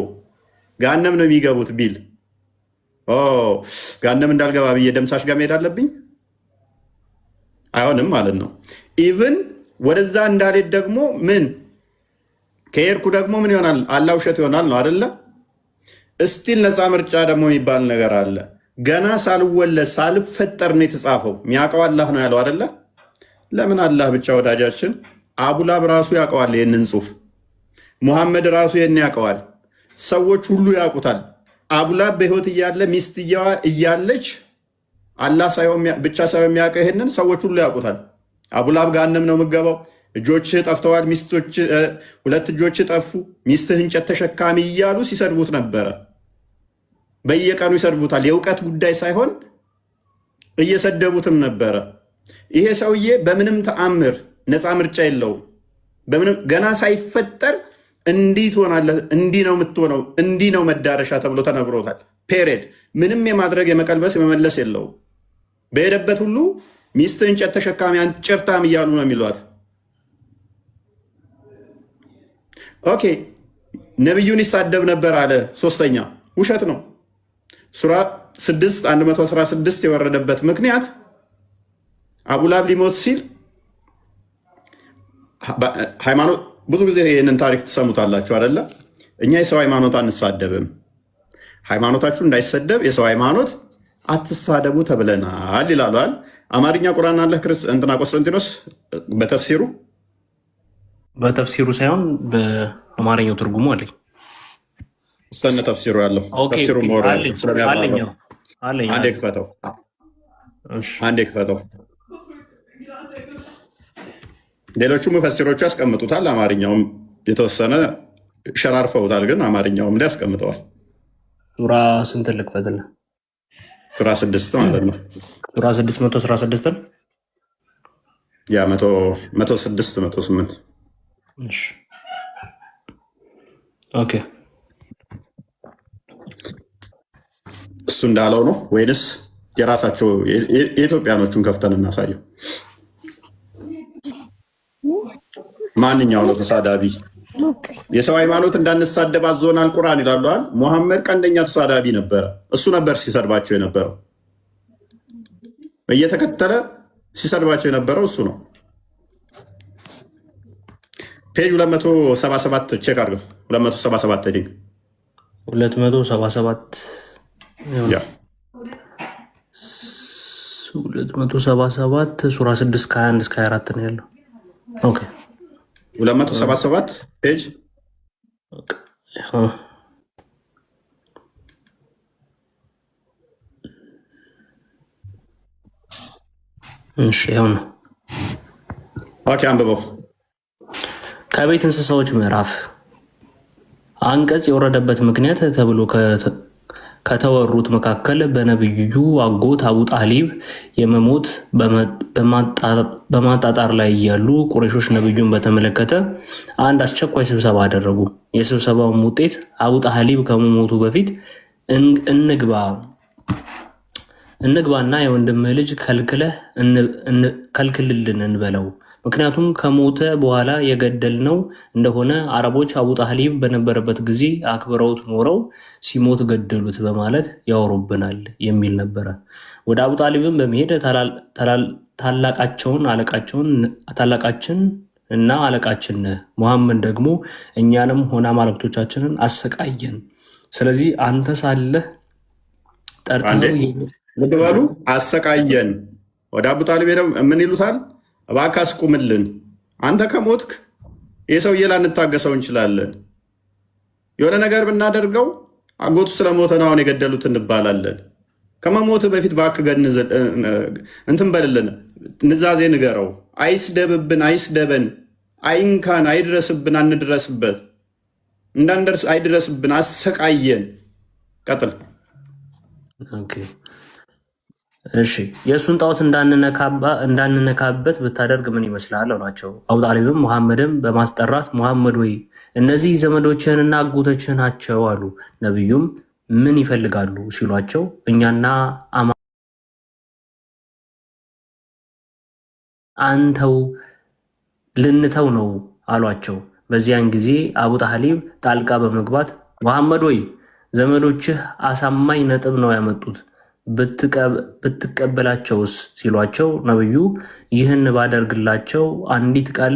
ጋነም ነው የሚገቡት ቢል ጋነም እንዳልገባ ብዬ ደምሳሽ ጋር መሄድ አለብኝ? አይሆንም ማለት ነው። ኢቭን ወደዛ እንዳልሄድ ደግሞ ምን ከሄድኩ ደግሞ ምን ይሆናል? አላህ ውሸት ይሆናል ነው አይደለ? እስቲል ነፃ ምርጫ ደግሞ የሚባል ነገር አለ። ገና ሳልወለድ ሳልፈጠር ነው የተጻፈው። የሚያውቀው አላህ ነው ያለው አይደለ? ለምን አላህ ብቻ ወዳጃችን? አቡላብ ራሱ ያውቀዋል ይህንን ጽሑፍ። ሙሐመድ ራሱ ይህን ያውቀዋል። ሰዎች ሁሉ ያውቁታል። አቡላብ በህይወት እያለ ሚስትየዋ እያለች አላህ ብቻ ሳይሆን የሚያውቀው ይህንን ሰዎች ሁሉ ያውቁታል። አቡላብ ገሃነም ነው የምገባው፣ እጆችህ ጠፍተዋል፣ ሁለት እጆችህ ጠፉ፣ ሚስትህ እንጨት ተሸካሚ እያሉ ሲሰድቡት ነበረ። በየቀኑ ይሰድቡታል። የእውቀት ጉዳይ ሳይሆን እየሰደቡትም ነበረ። ይሄ ሰውዬ በምንም ተአምር ነፃ ምርጫ የለውም። ገና ሳይፈጠር እንዲህ ትሆናለህ፣ እንዲህ ነው የምትሆነው፣ እንዲህ ነው መዳረሻ ተብሎ ተነግሮታል። ፔሬድ። ምንም የማድረግ የመቀልበስ የመመለስ የለውም። በሄደበት ሁሉ ሚስት እንጨት ተሸካሚ ጭርታም እያሉ ነው የሚሏት። ኦኬ፣ ነቢዩን ይሳደብ ነበር አለ። ሶስተኛ ውሸት ነው። ሱራ 6:116 የወረደበት ምክንያት አቡላብ ሊሞት ሲል ሃይማኖት፣ ብዙ ጊዜ ይህንን ታሪክ ትሰሙታላችሁ አይደለ? እኛ የሰው ሃይማኖት አንሳደብም። ሃይማኖታችሁ እንዳይሰደብ የሰው ሃይማኖት አትሳደቡ ተብለናል ይላሏል። አማርኛ ቁርአን አለ እንትና ቆስጠንጢኖስ በተፍሲሩ ሳይሆን በአማርኛው ትርጉሙ አለኝ። እስተነ ተፍሲሩ ያለው ተፍሲሩ አንዴ ክፈተው። ሌሎቹ ሙፈሲሮቹ ያስቀምጡታል። አማርኛውም የተወሰነ ሸራርፈውታል፣ ግን አማርኛውም ላይ ያስቀምጠዋል። ሱራ ስንት ልክፈትልህ? ሱራ 6 ማለት ነው። ሱራ 616 ያ 106 108 ኦኬ። እሱ እንዳለው ነው ወይንስ የራሳቸው የኢትዮጵያኖቹን ከፍተን እናሳየው? ማንኛው ነው ተሳዳቢ? የሰው ሃይማኖት እንዳንሳደብ አዞናል ቁርአን ይላሉዋል። ሙሐመድ ቀንደኛ ተሳዳቢ ነበረ። እሱ ነበር ሲሰድባቸው የነበረው፣ እየተከተለ ሲሰድባቸው የነበረው እሱ ነው። ፔጅ 277 ቼክ አድርገው። 277 ዲንግ 277 ሱራ 6 ከ21 እስከ 24 ነው ያለው። ኦኬ 277 ፔጅ እሺ፣ ያው ነው። ኦኬ አንብበው። ከቤት እንስሳዎች ምዕራፍ አንቀጽ የወረደበት ምክንያት ተብሎ ከተወሩት መካከል በነብዩ አጎት አቡ ጣሊብ የመሞት በማጣጣር ላይ ያሉ ቁረይሾች ነብዩን በተመለከተ አንድ አስቸኳይ ስብሰባ አደረጉ። የስብሰባውም ውጤት አቡ ጣሊብ ከመሞቱ በፊት እንግባና የወንድምህ ልጅ ከልክልልን እንበለው፣ ምክንያቱም ከሞተ በኋላ የገደልነው እንደሆነ አረቦች አቡ ጣሊብ በነበረበት ጊዜ አክብረውት ኖረው ሲሞት ገደሉት በማለት ያወሩብናል የሚል ነበረ። ወደ አቡ ጣሊብን በመሄድ ታላቃችን እና አለቃችን ነህ፣ ሙሐመድ ደግሞ እኛንም ሆነ አማልክቶቻችንን አሰቃየን። ስለዚህ አንተ ሳለህ ጠርተው ልትበሉ አሰቃየን። ወደ አቡ ጣሊብ ሄደው ምን ይሉታል? እባክህ አስቁምልን፣ አንተ ከሞትክ ይህ ሰውዬ ላንታገሰው እንችላለን። የሆነ ነገር ብናደርገው አጎቱ ስለሞተ ነው አሁን የገደሉት እንባላለን። ከመሞት በፊት እባክህ እንትን በልልን፣ ንዛዜ ንገረው፣ አይስደብብን፣ አይስደበን፣ አይንካን፣ አይድረስብን፣ አንድረስበት፣ እንዳንደርስ አይድረስብን፣ አሰቃየን። ቀጥል። እሺ የእሱን ጣዖት እንዳንነካበት ብታደርግ ምን ይመስላል አሏቸው። አቡ ጣሊብም ሙሐመድም በማስጠራት ሙሐመድ ወይ እነዚህ ዘመዶችህንና አጎቶችህ ናቸው አሉ። ነቢዩም ምን ይፈልጋሉ ሲሏቸው እኛና አንተው ልንተው ነው አሏቸው። በዚያን ጊዜ አቡ ጣሊብ ጣልቃ በመግባት ሙሐመድ ወይ ዘመዶችህ አሳማኝ ነጥብ ነው ያመጡት፣ ብትቀበላቸውስ ሲሏቸው ነብዩ ይህን ባደርግላቸው አንዲት ቃል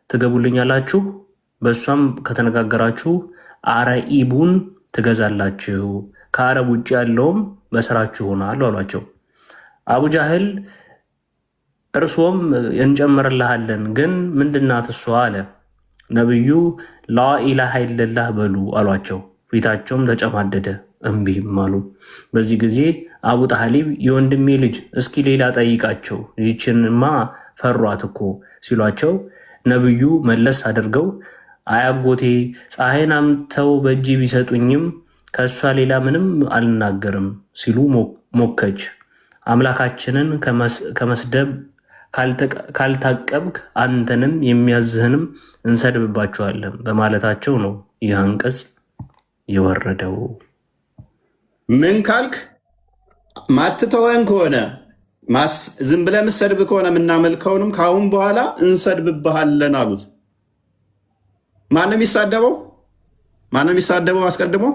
ትገቡልኛላችሁ? በእሷም ከተነጋገራችሁ አረኢቡን ትገዛላችሁ፣ ከአረብ ውጭ ያለውም በስራችሁ ሆናል አሏቸው። አቡ ጃህል እርሶም እንጨምርልሃለን ግን ምንድናት እሷ አለ። ነብዩ ላኢላሃ ኢለላህ በሉ አሏቸው። ፊታቸውም ተጨማደደ፣ እምቢም አሉ። በዚህ ጊዜ አቡ ጣሊብ የወንድሜ ልጅ እስኪ ሌላ ጠይቃቸው፣ ይህችንማ ፈሯት እኮ ሲሏቸው ነብዩ መለስ አድርገው አያጎቴ ፀሐይን አምተው በእጅ ቢሰጡኝም ከእሷ ሌላ ምንም አልናገርም ሲሉ ሞከች። አምላካችንን ከመስደብ ካልታቀብክ አንተንም የሚያዝህንም እንሰድብባቸዋለን በማለታቸው ነው ይህ አንቀጽ የወረደው። ምን ካልክ ማትተወን ከሆነ ዝም ብለህ የምትሰድብ ከሆነ የምናመልከውንም ከአሁን በኋላ እንሰድብብሃለን አሉት። ማንም የሚሳደበው አስቀድሞ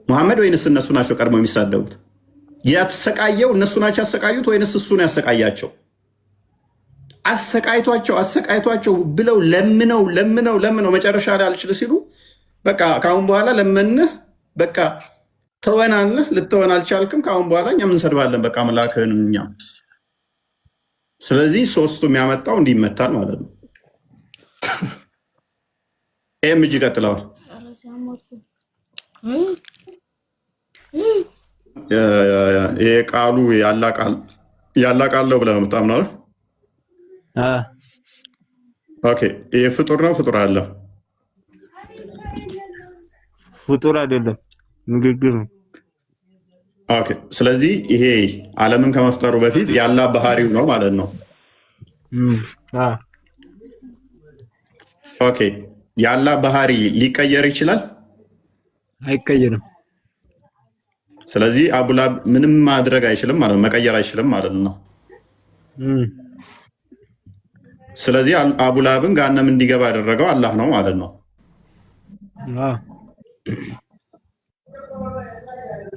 ሙሐመድ ወይንስ እነሱ ናቸው ቀድሞ የሚሳደቡት? ያተሰቃየው እነሱ ናቸው ያሰቃዩት ወይንስ እሱ ነው ያሰቃያቸው? አሰቃይቷቸው ብለው ለምነው መጨረሻ ላይ አልችል ሲሉ በቃ ከአሁን በኋላ ለመንህ በቃ ተወናለህ፣ ልትወን አልቻልክም፣ ከአሁን በኋላ እኛም እንሰድባለን በቃ አምላክህን እኛም። ስለዚህ ሶስቱም ያመጣው እንዲመታል ማለት ነው። ይህም እጅ ይቀጥለዋል። ይሄ ቃሉ ያላቃለው ብለህ ነው የምታምነው? ኦኬ። ይሄ ፍጡር ነው ፍጡር አለ? ፍጡር አይደለም፣ ንግግር ነው። ኦኬ። ስለዚህ ይሄ ዓለምን ከመፍጠሩ በፊት ያላ ባህሪው ነው ማለት ነው። ኦኬ። ያላ ባህሪ ሊቀየር ይችላል? አይቀየርም። ስለዚህ አቡላብ ምንም ማድረግ አይችልም ማለት ነው፣ መቀየር አይችልም ማለት ነው። ስለዚህ አቡላብን ገሃነም እንዲገባ ያደረገው አላህ ነው ማለት ነው።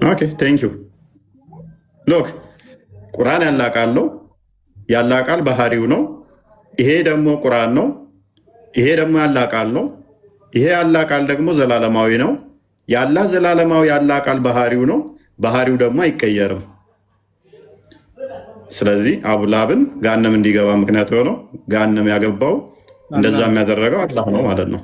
ኦኬ ቴንክ ዩ። ሎክ ቁርአን ያላቃለው ያላቃል ባህሪው ነው። ይሄ ደግሞ ቁርአን ነው። ይሄ ደግሞ ያላቃል ነው። ይሄ ያላቃል ደግሞ ዘላለማዊ ነው። ያላህ ዘላለማዊ ያላቃል ባህሪው ነው። ባህሪው ደግሞ አይቀየርም። ስለዚህ አቡላብን ገሃነም እንዲገባ ምክንያት የሆነው ገሃነም ያገባው እንደዛ የሚያደረገው አላህ ነው ማለት ነው።